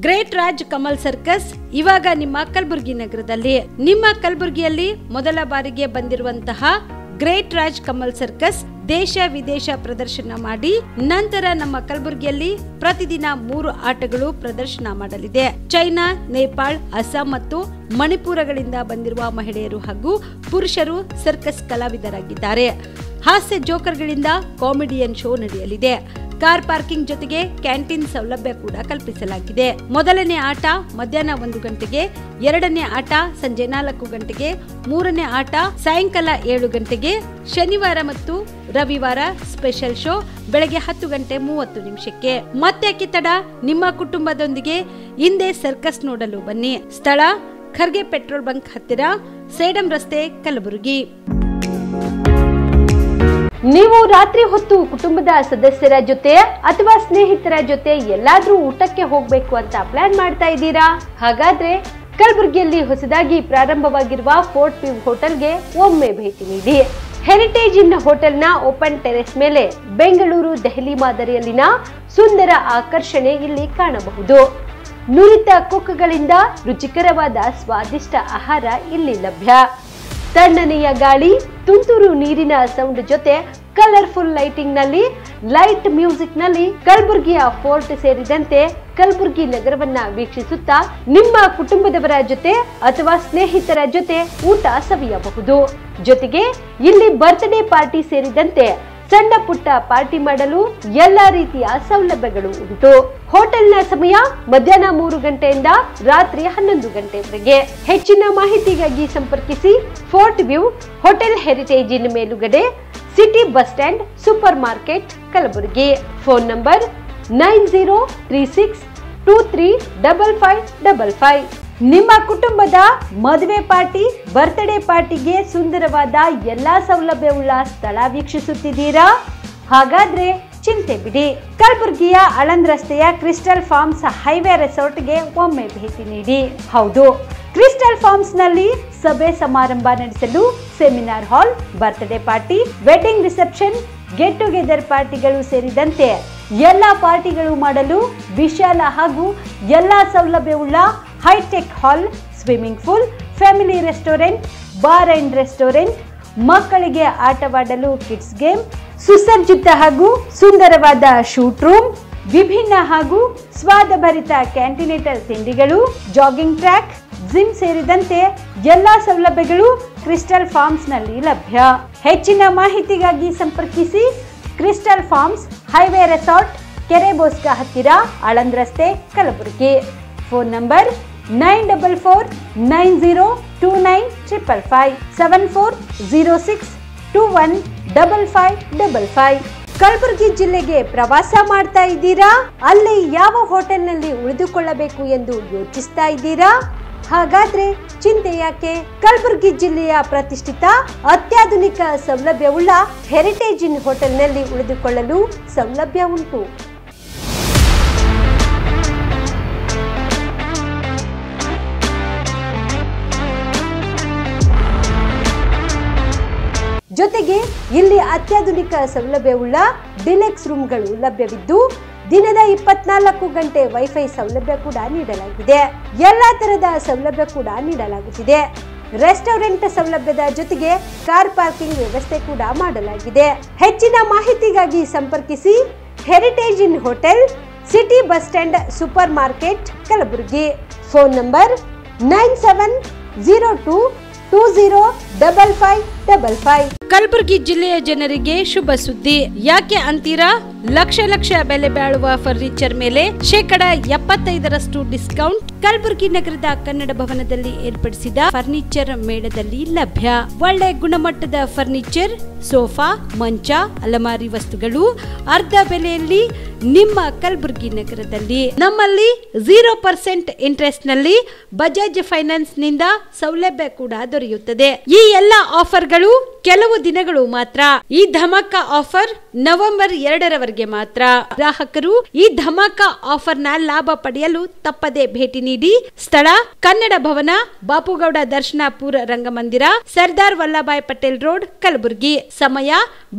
Great Raj Kamal circus ಇವಾಗ ನಿಮ್ಮ ಕಲಬುರಗಿ ನಗರದಲ್ಲಿ. ನಿಮ್ಮ ಕಲಬುರಗಿಯಲ್ಲಿ ಮೊದಲ ಬಾರಿಗೆ ಬಂದಿರುವಂತಹ ಗ್ರೇಟ್ ರಾಜ್ ಕಮಲ್ ಸರ್ಕಸ್ ದೇಶ ವಿದೇಶ ಪ್ರದರ್ಶನ ಮಾಡಿ ನಂತರ ನಮ್ಮ ಕಲಬುರಗಿಯಲ್ಲಿ ಪ್ರತಿದಿನ 3 ಆಟಗಳು ಪ್ರದರ್ಶನ ಮಾಡಲಿದೆ. ಚೈನಾ, ನೇಪಾಳ, ಅಸ್ಸಾಂ ಮತ್ತು ಮಣಿಪುರಗಳಿಂದ ಬಂದಿರುವ ಮಹಿಳೆಯರು ಹಾಗೂ ಪುರುಷರು ಸರ್ಕಸ್ ಕಲಾವಿದರಾಗಿದ್ದಾರೆ. ಹಾಸ್ಯ ಜೋಕರ್ಗಳಿಂದ ಕಾಮಿಡಿಯನ್ ಶೋ ನಡೆಯಲಿದೆ. ಕಾರ್ ಪಾರ್ಕಿಂಗ್ ಜೊತೆಗೆ ಕ್ಯಾಂಟೀನ್ ಸೌಲಭ್ಯ ಕೂಡ ಕಲ್ಪಿಸಲಾಗಿದೆ. ಮೊದಲನೇ ಆಟ ಮಧ್ಯಾಹ್ನ 1 ಗಂಟೆಗೆ, ಎರಡನೇ ಆಟ ಸಂಜೆ 4 ಗಂಟೆಗೆ, ಮೂರನೇ ಆಟ ಸಾಯಂಕಾಲ 7 ಗಂಟೆಗೆ. ಶನಿವಾರ ಮತ್ತು ರವಿವಾರ ಸ್ಪೆಷಲ್ ಶೋ ಬೆಳಗ್ಗೆ 10 ಗಂಟೆ 30 ನಿಮಿಷಕ್ಕೆ. ಮತ್ತೆ ತಡ, ನಿಮ್ಮ ಕುಟುಂಬದೊಂದಿಗೆ ಹಿಂದೆ ಸರ್ಕಸ್ ನೋಡಲು ಬನ್ನಿ. ಸ್ಥಳ ಖರ್ಗೆ ಪೆಟ್ರೋಲ್ ಬಂಕ್ ಹತ್ತಿರ, ಸೇಡಂ ರಸ್ತೆ, ಕಲಬುರಗಿ. ನೀವು ರಾತ್ರಿ ಹೊತ್ತು ಕುಟುಂಬದ ಸದಸ್ಯರ ಜೊತೆ ಅಥವಾ ಸ್ನೇಹಿತರ ಜೊತೆ ಎಲ್ಲಾದ್ರೂ ಊಟಕ್ಕೆ ಹೋಗ್ಬೇಕು ಅಂತ ಪ್ಲಾನ್ ಮಾಡ್ತಾ ಇದ್ದೀರಾ? ಹಾಗಾದ್ರೆ ಕಲಬುರಗಿಯಲ್ಲಿ ಹೊಸದಾಗಿ ಪ್ರಾರಂಭವಾಗಿರುವ ಫೋರ್ಟ್ ವ್ಯೂ ಹೋಟೆಲ್ಗೆ ಒಮ್ಮೆ ಭೇಟಿ ನೀಡಿ. ಹೆರಿಟೇಜ್ ಇನ್ ಹೋಟೆಲ್ನ ಓಪನ್ ಟೆರೆಸ್ ಮೇಲೆ ಬೆಂಗಳೂರು, ದೆಹಲಿ ಮಾದರಿಯಲ್ಲಿನ ಸುಂದರ ಆಕರ್ಷಣೆ ಇಲ್ಲಿ ಕಾಣಬಹುದು. ನುರಿತ ಕುಕ್ಗಳಿಂದ ರುಚಿಕರವಾದ ಸ್ವಾದಿಷ್ಟ ಆಹಾರ ಇಲ್ಲಿ ಲಭ್ಯ. ತಣ್ಣನೆಯ ಗಾಳಿ, ತುಂತುರು ನೀರಿನ ಸೌಂಡ್ ಜೊತೆ ಕಲರ್ಫುಲ್ ಲೈಟಿಂಗ್ ನಲ್ಲಿ, ಲೈಟ್ ಮ್ಯೂಸಿಕ್ ನಲ್ಲಿ ಕಲಬುರಗಿಯ ಫೋರ್ಟ್ ಸೇರಿದಂತೆ ಕಲಬುರಗಿ ನಗರವನ್ನ ವೀಕ್ಷಿಸುತ್ತಾ ನಿಮ್ಮ ಕುಟುಂಬದವರ ಜೊತೆ ಅಥವಾ ಸ್ನೇಹಿತರ ಜೊತೆ ಊಟ ಸವಿಯಬಹುದು. ಜೊತೆಗೆ ಇಲ್ಲಿ ಬರ್ತ್ಡೇ ಪಾರ್ಟಿ ಸೇರಿದಂತೆ ಸಣ್ಣ ಪುಟ್ಟ ಪಾರ್ಟಿ ಮಾಡಲು ಎಲ್ಲಾ ರೀತಿಯ ಸೌಲಭ್ಯಗಳು ಉಂಟು. ಹೋಟೆಲ್ನ ಸಮಯ ಮಧ್ಯಾಹ್ನ 3 ಗಂಟೆಯಿಂದ ರಾತ್ರಿ 11 ಗಂಟೆವರೆಗೆ. ಹೆಚ್ಚಿನ ಮಾಹಿತಿಗಾಗಿ ಸಂಪರ್ಕಿಸಿ ಫೋರ್ಟ್ ವ್ಯೂ ಹೋಟೆಲ್, ಹೆರಿಟೇಜ್ ಇನ್ ಮೇಲುಗಡೆ, city bus stand, super market, Kalaburagi. Phone number 9036235555. ನಿಮ್ಮ ಕುಟುಂಬದ ಮದುವೆ ಪಾರ್ಟಿ, ಬರ್ತ್ಡೇ ಪಾರ್ಟಿಗೆ ಸುಂದರವಾದ ಎಲ್ಲಾ ಸೌಲಭ್ಯವುಳ್ಳ ಸ್ಥಳ ವೀಕ್ಷಿಸುತ್ತಿದ್ದೀರಾ? ಹಾಗಾದ್ರೆ ಚಿಂತೆ ಬಿಡಿ. ಕಲಬುರಗಿಯ ಆಳಂದ್ ರಸ್ತೆಯ ಕ್ರಿಸ್ಟಲ್ ಫಾರ್ಮ್ಸ್ ಹೈವೇ ರೆಸಾರ್ಟ್ಗೆ ಒಮ್ಮೆ ಭೇಟಿ ನೀಡಿ. ಹೌದು, ಕ್ರಿಸ್ಟಲ್ ಫಾರ್ಮ್ಸ್ ನಲ್ಲಿ ಸಭೆ ಸಮಾರಂಭ ನಡೆಸಲು seminar hall, birthday party, wedding reception, get together ಪಾರ್ಟಿಗಳು ಸೇರಿದಂತೆ ಎಲ್ಲಾ ಪಾರ್ಟಿಗಳು ಮಾಡಲು ವಿಶಾಲ ಹಾಗೂ ಎಲ್ಲಾ ಸೌಲಭ್ಯವುಳ್ಳ hi-tech hall, swimming pool, family restaurant, bar and restaurant, ಮಕ್ಕಳಿಗೆ ಆಟವಾಡಲು ಕಿಡ್ಸ್ ಗೇಮ್, ಸುಸಜ್ಜಿತ ಹಾಗೂ ಸುಂದರವಾದ ಶೂಟ್ ರೂಮ್, ವಿಭಿನ್ನ ಹಾಗೂ ಸ್ವಾದಭರಿತ ಕ್ಯಾಂಟಿನೇಟರ್ ತಿಂಡಿಗಳು, ಜಾಗಿಂಗ್ ಟ್ರ್ಯಾಕ್, ಜಿಮ್ ಸೇರಿದಂತೆ ಎಲ್ಲಾ ಸೌಲಭ್ಯಗಳು ಕ್ರಿಸ್ಟಲ್ ಫಾರ್ಮ್ಸ್ ನಲ್ಲಿ ಲಭ್ಯ. ಹೆಚ್ಚಿನ ಮಾಹಿತಿಗಾಗಿ ಸಂಪರ್ಕಿಸಿ ಕ್ರಿಸ್ಟಲ್ ಫಾರ್ಮ್ಸ್ ಹೈವೇ ರೆಸಾರ್ಟ್, ಕೆರೆ ಬೋಸ್ಕ ಹತ್ತಿರ, ಆಳಂದ್ ರಸ್ತೆ, ಕಲಬುರಗಿ. Phone number 9490295555 7406215555. ಕಲಬುರಗಿ ಜಿಲ್ಲೆಗೆ ಪ್ರವಾಸ ಮಾಡ್ತಾ ಇದ್ದೀರಾ? ಅಲ್ಲಿ ಯಾವ ಹೋಟೆಲ್ನಲ್ಲಿ ಉಳಿದುಕೊಳ್ಳಬೇಕು ಎಂದು ಯೋಚಿಸ್ತಾ ಇದ್ದೀರಾ? ಹಾಗಾದ್ರೆ ಚಿಂತೆ ಯಾಕೆ? ಕಲಬುರಗಿ ಜಿಲ್ಲೆಯ ಪ್ರತಿಷ್ಠಿತ ಅತ್ಯಾಧುನಿಕ ಸೌಲಭ್ಯವುಳ್ಳ ಹೆರಿಟೇಜ್ ಇನ್ ಹೋಟೆಲ್ನಲ್ಲಿ ಉಳಿದುಕೊಳ್ಳಲು ಸೌಲಭ್ಯ ಉಂಟು. ಜೊತೆಗೆ ಇಲ್ಲಿ ಅತ್ಯಾಧುನಿಕ ಸೌಲಭ್ಯವುಳ್ಳ ಡಿಲೆಕ್ಸ್ ರೂಮ್ಗಳು ಲಭ್ಯವಿದ್ದು ದಿನದ 24 ಗಂಟೆ ವೈಫೈ ಸೌಲಭ್ಯ ಕೂಡ ನೀಡಲಾಗಿದೆ. ಎಲ್ಲಾ ತರಹದ ಸೌಲಭ್ಯ ಕೂಡ ನೀಡಲಾಗುತ್ತಿದೆ. ರೆಸ್ಟೋರೆಂಟ್ ಸೌಲಭ್ಯದ ಜೊತೆಗೆ ಕಾರ್ ಪಾರ್ಕಿಂಗ್ ವ್ಯವಸ್ಥೆ ಕೂಡ ಮಾಡಲಾಗಿದೆ. ಹೆಚ್ಚಿನ ಮಾಹಿತಿಗಾಗಿ ಸಂಪರ್ಕಿಸಿ heritage inn hotel, city bus stand, super market, Kalaburagi. Phone number 9702205555. Kalaburagi ಜಿಲ್ಲೆಯ ಜನರಿಗೆ ಶುಭ ಸುದ್ದಿ. ಯಾಕೆ ಅಂತೀರಾ? ಲಕ್ಷ ಲಕ್ಷ ಬೆಲೆ ಬಾಳುವ ಫರ್ನಿಚರ್ ಮೇಲೆ 75% ಡಿಸ್ಕೌಂಟ್ ಕಲಬುರಗಿ ನಗರದ ಕನ್ನಡ ಭವನದಲ್ಲಿ ಏರ್ಪಡಿಸಿದ ಫರ್ನಿಚರ್ ಮೇಳದಲ್ಲಿ ಲಭ್ಯ. ಒಳ್ಳೆ ಗುಣಮಟ್ಟದ ಫರ್ನಿಚರ್, ಸೋಫಾ, ಮಂಚ, ಅಲಮಾರಿ ವಸ್ತುಗಳು ಅರ್ಧ ಬೆಲೆಯಲ್ಲಿ ನಿಮ್ಮ ಕಲಬುರಗಿ ನಗರದಲ್ಲಿ. ನಮ್ಮಲ್ಲಿ 0% ಇಂಟ್ರೆಸ್ಟ್ ನಲ್ಲಿ ಬಜಾಜ್ ಫೈನಾನ್ಸ್ ನಿಂದ ಸೌಲಭ್ಯ ಕೂಡ ದೊರೆಯುತ್ತದೆ. ಈ ಎಲ್ಲಾ ಆಫರ್ ಅವಕಾಶಗಳು ಕೆಲವು ದಿನಗಳು ಮಾತ್ರ. ಈ ಧಮಾಕ ಆಫರ್ ನವೆಂಬರ್ 2ರವರೆಗೆ ಮಾತ್ರ. ಗ್ರಾಹಕರು ಈ ಧಮಾಕ ಆಫರ್ನ ಲಾಭ ಪಡೆಯಲು ತಪ್ಪದೆ ಭೇಟಿ ನೀಡಿ. ಸ್ಥಳ ಕನ್ನಡ ಭವನ, ಬಾಪುಗೌಡ ದರ್ಶನಾಪುರ ರಂಗಮಂದಿರ, ಸರ್ದಾರ್ ವಲ್ಲಭಾಯ್ ಪಟೇಲ್ ರೋಡ್, ಕಲಬುರಗಿ. ಸಮಯ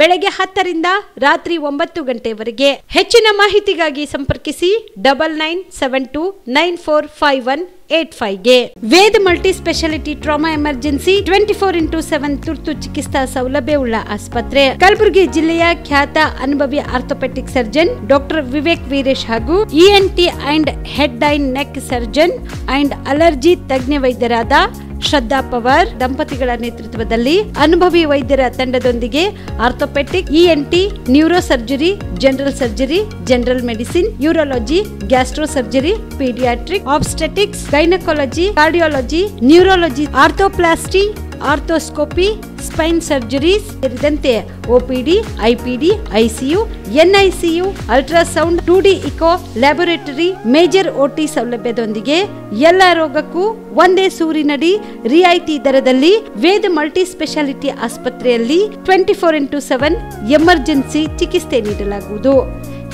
ಬೆಳಗ್ಗೆ 10ರಿಂದ ರಾತ್ರಿ 9 ಗಂಟೆವರೆಗೆ. ಹೆಚ್ಚಿನ ಮಾಹಿತಿಗಾಗಿ ಸಂಪರ್ಕಿಸಿ 9972945185ಗೆ. Veda multi speciality trauma emergency 24x7 ತುರ್ತು ಚಿಕಿತ್ಸಾ ಸೌಲಭ್ಯವುಳ್ಳ ಆಸ್ಪತ್ರೆ. ಕಲಬುರಗಿ ಜಿಲ್ಲೆಯ ಖ್ಯಾತ ಅನುಭವಿ orthopaedic surgeon doctor Vivek Veeresh ಹಾಗೂ ENT and head and neck surgeon and allergy ತಜ್ಞ ವೈದ್ಯರಾದ ಶ್ರದ್ಧಾ ಪವಾರ್ ದಂಪತಿಗಳ ನೇತೃತ್ವದಲ್ಲಿ ಅನುಭವಿ ವೈದ್ಯರ ತಂಡದೊಂದಿಗೆ orthopaedic, ENT, neuro surgery, general surgery, general medicine, urology, gastro surgery, paediatric, obstetrics, gynaecology, cardiology, neurology, arthroplasty, arthroscopy, spine surgeries ಸೇರಿದಂತೆ OPD, IPD, ICU, NICU, ultrasound, 2D echo, laboratory, major OT ಸೌಲಭ್ಯದೊಂದಿಗೆ ಎಲ್ಲ ರೋಗಕ್ಕೂ ಒಂದೇ ಸೂರಿನಡಿ ರಿಯಾಯಿತಿ ದರದಲ್ಲಿ ವೇದ ಮಲ್ಟಿ ಸ್ಪೆಷಾಲಿಟಿ ಆಸ್ಪತ್ರೆಯಲ್ಲಿ 24x7 emergency ಚಿಕಿತ್ಸೆ ನೀಡಲಾಗುವುದು.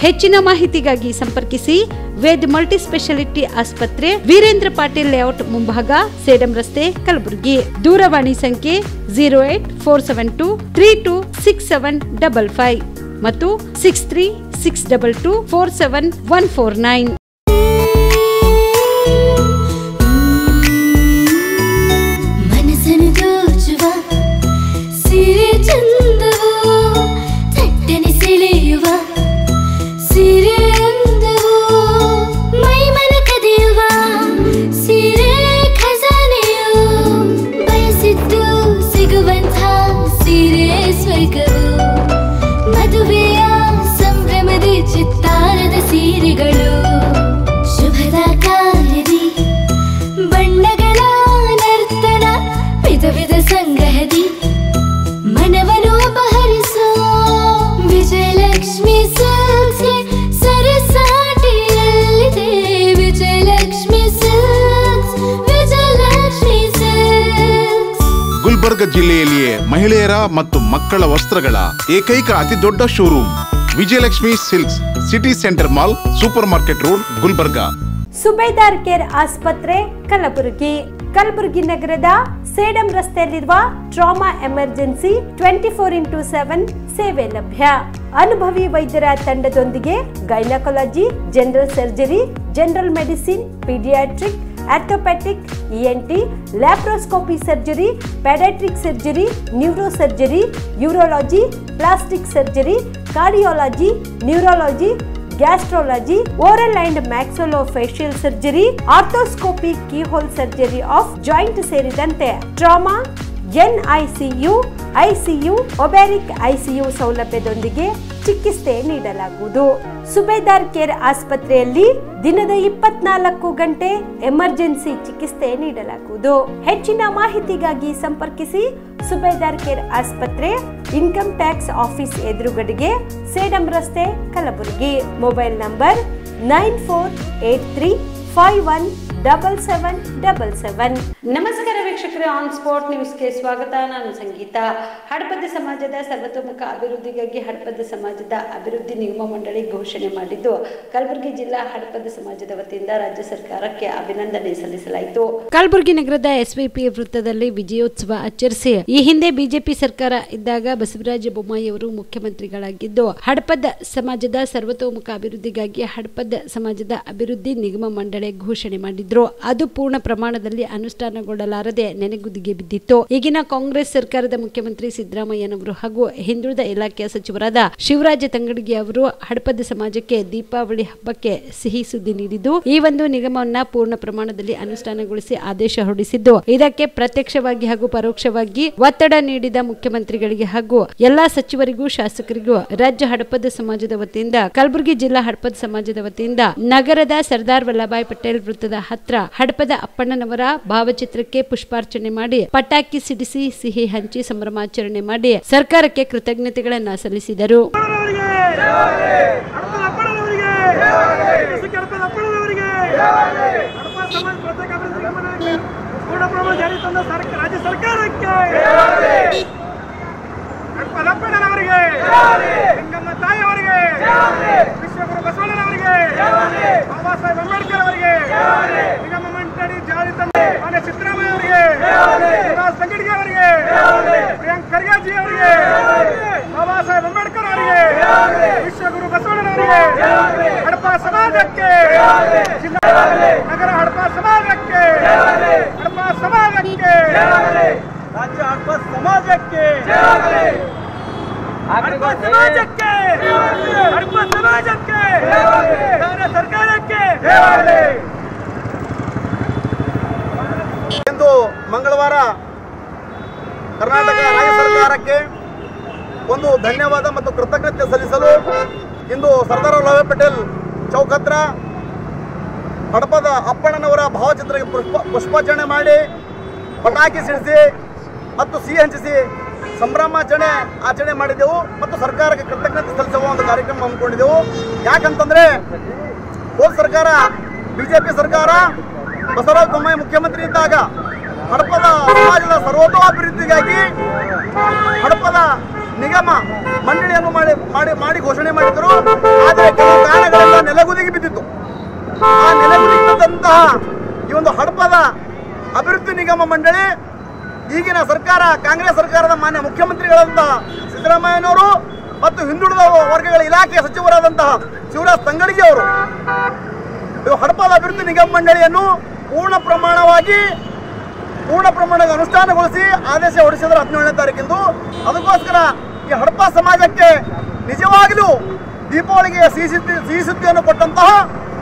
ಹೆಚ್ಚಿನ ಮಾಹಿತಿಗಾಗಿ ಸಂಪರ್ಕಿಸಿ ವೇದ್ ಮಲ್ಟಿ ಸ್ಪೆಷಾಲಿಟಿ ಆಸ್ಪತ್ರೆ, ವೀರೇಂದ್ರ ಪಾಟೀಲ್ ಲೇಔಟ್ ಮುಂಭಾಗ, ಸೇಡಂ ರಸ್ತೆ, ಕಲಬುರಗಿ. ದೂರವಾಣಿ ಸಂಖ್ಯೆ 08472326755 ಮತ್ತು 6362247149. ಗುಲ್ಬರ್ಗ ಜಿಲ್ಲೆಯಲ್ಲಿಯೇ ಮಹಿಳೆಯರ ಮತ್ತು ಮಕ್ಕಳ ವಸ್ತ್ರಗಳ ಏಕೈಕ ಅತಿ ದೊಡ್ಡ showroom Vijayalakshmi silks, city centre mall, super market road, Gulbarga. Subedar care ಆಸ್ಪತ್ರೆ, ಕಲಬುರಗಿ. ಕಲಬುರಗಿ ನಗರದ ಸೇಡಂ ರಸ್ತೆಯಲ್ಲಿರುವ ಟ್ರಾಮಾ ಎಮರ್ಜೆನ್ಸಿ 24x7 ಸೇವೆ ಲಭ್ಯ. ಅನುಭವಿ ವೈದ್ಯರ ತಂಡದೊಂದಿಗೆ gynaecology, general surgery, general medicine, paediatric, orthopaedic, ENT, laparoscopy surgery, paediatric surgery, neuro surgery, urology, plastic surgery, cardiology, neurology, gastrology, oral and maxillofacial surgery, arthroscopy, keyhole surgery of joint ಸೇರಿದಂತೆ trauma, NICU, ICU, ಒಬ್ಯಾರಿಕ್ ICU ಸೌಲಭ್ಯದೊಂದಿಗೆ ಚಿಕಿತ್ಸೆ ನೀಡಲಾಗುವುದು. ಸುಬೇದಾರ್ care ಆಸ್ಪತ್ರೆಯಲ್ಲಿ ದಿನದ 24 ಗಂಟೆ emergency ಚಿಕಿತ್ಸೆ ನೀಡಲಾಗುವುದು. ಹೆಚ್ಚಿನ ಮಾಹಿತಿಗಾಗಿ ಸಂಪರ್ಕಿಸಿ ಸುಬೇದಾರ್ ಕೇರ್ ಆಸ್ಪತ್ರೆ, ಇನ್ಕಮ್ ಟ್ಯಾಕ್ಸ್ ಆಫೀಸ್ ಎದುರುಗಡೆಗೆ, ಸೇಡಂ ರಸ್ತೆ, ಕಲಬುರಗಿ. Mobile number 9483517777. ನಮಸ್ಕಾರ ವೀಕ್ಷಕರೇ, ಆನ್ ಸ್ಪಾಟ್ ನ್ಯೂಸ್ಗೆ ಸ್ವಾಗತ. ನಾನು ಸಂಗೀತ. ಹಡಪದ ಸಮಾಜದ ಸರ್ವತೋಮುಖ ಅಭಿವೃದ್ಧಿಗಾಗಿ ಹಡಪದ ಸಮಾಜದ ಅಭಿವೃದ್ಧಿ ನಿಗಮ ಮಂಡಳಿ ಘೋಷಣೆ ಮಾಡಿದ್ದು, ಕಲಬುರಗಿ ಜಿಲ್ಲಾ ಹಡಪದ ಸಮಾಜದ ವತಿಯಿಂದ ರಾಜ್ಯ ಸರ್ಕಾರಕ್ಕೆ ಅಭಿನಂದನೆ ಸಲ್ಲಿಸಲಾಯಿತು. ಕಲಬುರಗಿ ನಗರದ SVP ವೃತ್ತದಲ್ಲಿ ವಿಜಯೋತ್ಸವ ಆಚರಿಸಿ, ಈ ಹಿಂದೆ ಬಿಜೆಪಿ ಸರ್ಕಾರ ಇದ್ದಾಗ ಬಸವರಾಜ ಬೊಮ್ಮಾಯಿ ಅವರು ಮುಖ್ಯಮಂತ್ರಿಗಳಾಗಿದ್ದು, ಹಡಪದ ಸಮಾಜದ ಸರ್ವತೋಮುಖ ಅಭಿವೃದ್ಧಿಗಾಗಿ ಹಡಪದ ಸಮಾಜದ ಅಭಿವೃದ್ಧಿ ನಿಗಮ ಮಂಡಳಿ ಘೋಷಣೆ ಮಾಡಿದ್ರು. ಅದು ಪೂರ್ಣ ಪ್ರಮಾಣದಲ್ಲಿ ಅನುಷ್ಠಾನಗೊಳ್ಳಲಾರದೆ ನೆನೆಗುದಿಗೆ ಬಿದ್ದಿತ್ತು. ಈಗಿನ ಕಾಂಗ್ರೆಸ್ ಸರ್ಕಾರದ ಮುಖ್ಯಮಂತ್ರಿ ಸಿದ್ದರಾಮಯ್ಯನವರು ಹಾಗೂ ಹಿಂದುಳಿದ ಇಲಾಖೆಯ ಸಚಿವರಾದ ಶಿವರಾಜ ತಂಗಡಗಿ ಅವರು ಹಡಪದ ಸಮಾಜಕ್ಕೆ ದೀಪಾವಳಿ ಹಬ್ಬಕ್ಕೆ ಸಿಹಿ ಸುದ್ದಿ ನೀಡಿದ್ದು, ಈ ಒಂದು ನಿಗಮವನ್ನ ಪೂರ್ಣ ಪ್ರಮಾಣದಲ್ಲಿ ಅನುಷ್ಠಾನಗೊಳಿಸಿ ಆದೇಶ ಹೊರಡಿಸಿದ್ದು, ಇದಕ್ಕೆ ಪ್ರತ್ಯಕ್ಷವಾಗಿ ಹಾಗೂ ಪರೋಕ್ಷವಾಗಿ ಒತ್ತಡ ನೀಡಿದ ಮುಖ್ಯಮಂತ್ರಿಗಳಿಗೆ ಹಾಗೂ ಎಲ್ಲಾ ಸಚಿವರಿಗೂ ಶಾಸಕರಿಗೂ ರಾಜ್ಯ ಹಡಪದ ಸಮಾಜದ ವತಿಯಿಂದ, ಕಲಬುರಗಿ ಜಿಲ್ಲಾ ಹಡಪದ ಸಮಾಜದ ವತಿಯಿಂದ ನಗರದ ಸರ್ದಾರ್ ವಲ್ಲಭಾಯ್ ಪಟೇಲ್ ವೃತ್ತದ ಹತ್ರ ಹಡಪದ ಅಪ್ಪಣ್ಣನವರ ಭಾವಚಿತ್ರಕ್ಕೆ ಪುಷ್ಪಾರ್ಚನೆ ಮಾಡಿ, ಪಟಾಕಿ ಸಿಡಿಸಿ, ಸಿಹಿ ಹಂಚಿ ಸಂಭ್ರಮಾಚರಣೆ ಮಾಡಿ ಸರ್ಕಾರಕ್ಕೆ ಕೃತಜ್ಞತೆಗಳನ್ನ ಸಲ್ಲಿಸಿದರು. ಹಡಪದಪ್ಪಣ್ಣನವರಿಗೆ, ಲಿಂಗಮ್ಮ ತಾಯಿಯವರಿಗೆ, ವಿಶ್ವಗುರು ಬಸವಣ್ಣನವರಿಗೆ, ಬಾಬಾ ಸಾಹೇಬ್ ಅಂಬೇಡ್ಕರ್ ಅವರಿಗೆ, ನಿಗಮ ಮಂಡಳಿ ಜಾರಿ ತಂದೆ ಮಾನ್ಯ ಸಿದ್ದರಾಮಯ್ಯ ಅವರಿಗೆ, ಶಿವರಾಜ್ ತಂಗಡಿಗೆ ಅವರಿಗೆ, ಪ್ರಿಯಾಂಕ್ ಖರ್ಗೆ ಅವರಿಗೆ, ಬಾಬಾ ಸಾಹೇಬ್ ಅಂಬೇಡ್ಕರ್ ಅವರಿಗೆ, ವಿಶ್ವಗುರು ಬಸವಣ್ಣನವರಿಗೆ, ಹಡಪ ಸಮಾಜಕ್ಕೆ, ನಗರ ಹಡಪ ಸಮಾಜಕ್ಕೆ, ಹಡಪ ಸಮಾಜಕ್ಕೆ, ರಾಜ್ಯ ಹಡಪ ಸಮಾಜಕ್ಕೆ, ಹಡಪ ಸಮಾಜಕ್ಕೆ, ಹಡಪ ಸಮಾಜಕ್ಕೆ, ಕೇಂದ್ರ ಸರ್ಕಾರಕ್ಕೆ. ಇಂದು ಮಂಗಳವಾರ ಕರ್ನಾಟಕ ರಾಜ್ಯ ಸರ್ಕಾರಕ್ಕೆ ಒಂದು ಧನ್ಯವಾದ ಮತ್ತು ಕೃತಜ್ಞತೆ ಸಲ್ಲಿಸಲು ಇಂದು ಸರ್ದಾರ್ ವಲ್ಲಭಾಯ್ ಪಟೇಲ್ ಚೌಕ್ ಹತ್ರ ಹಡಪದ ಅಪ್ಪಣ್ಣನವರ ಭಾವಚಿತ್ರಕ್ಕೆ ಪುಷ್ಪಾರ್ಚನೆ ಮಾಡಿ ಪಟಾಕಿ ಸಿಡಿಸಿ ಮತ್ತು ಸಿಹಿ ಹಂಚಿಸಿ ಆಚರಣೆ ಮಾಡಿದೆವು ಮತ್ತು ಸರ್ಕಾರಕ್ಕೆ ಕೃತಜ್ಞತೆ ಸಲ್ಲಿಸುವ ಒಂದು ಕಾರ್ಯಕ್ರಮ ಹಮ್ಮಿಕೊಂಡಿದ್ದೆವು. ಯಾಕಂತಂದರೆ ಹೋದ ಸರ್ಕಾರ ಬಿಜೆಪಿ ಸರ್ಕಾರ ಬಸವರಾಜ ಬೊಮ್ಮಾಯಿ ಮುಖ್ಯಮಂತ್ರಿ ಇದ್ದಾಗ ಹಡಪದ ಸಮಾಜದ ಸರ್ವತೋಭಿವೃದ್ಧಿಗಾಗಿ ಹಡಪದ ನಿಗಮ ಮಂಡಳಿಯನ್ನು ಮಾಡಿ ಘೋಷಣೆ ಮಾಡಿದರು. ಆದರೆ ಕೆಲವು ಕಾರಣಗಳಿಂದ ನೆಲಗುದಿಗೆ ಬಿದ್ದಿತ್ತು. ಆ ನೆಲಗುದಿದಂತಹ ಈ ಒಂದು ಹಡಪದ ಅಭಿವೃದ್ಧಿ ನಿಗಮ ಮಂಡಳಿ ಈಗಿನ ಸರ್ಕಾರ ಕಾಂಗ್ರೆಸ್ ಸರ್ಕಾರದ ಮಾನ್ಯ ಮುಖ್ಯಮಂತ್ರಿಗಳಾದಂತಹ ಸಿದ್ದರಾಮಯ್ಯನವರು ಮತ್ತು ಹಿಂದುಳಿದ ವರ್ಗಗಳ ಇಲಾಖೆಯ ಸಚಿವರಾದಂತಹ ಶಿವರಾಜ್ ತಂಗಡಿಗೆ ಅವರು ಹಡಪದ ಅಭಿವೃದ್ಧಿ ನಿಗಮ ಮಂಡಳಿಯನ್ನು ಪೂರ್ಣ ಪ್ರಮಾಣದ ಅನುಷ್ಠಾನಗೊಳಿಸಿ ಆದೇಶ ಹೊರಡಿಸಿದ್ರು 17ನೇ ತಾರೀಕಿಂದು. ಅದಕ್ಕೋಸ್ಕರ ಈ ಹಡಪ ಸಮಾಜಕ್ಕೆ ನಿಜವಾಗಲೂ ದೀಪಾವಳಿಗೆ ಸಿಹಿ ಸುದ್ದಿಯನ್ನು ಕೊಟ್ಟಂತಹ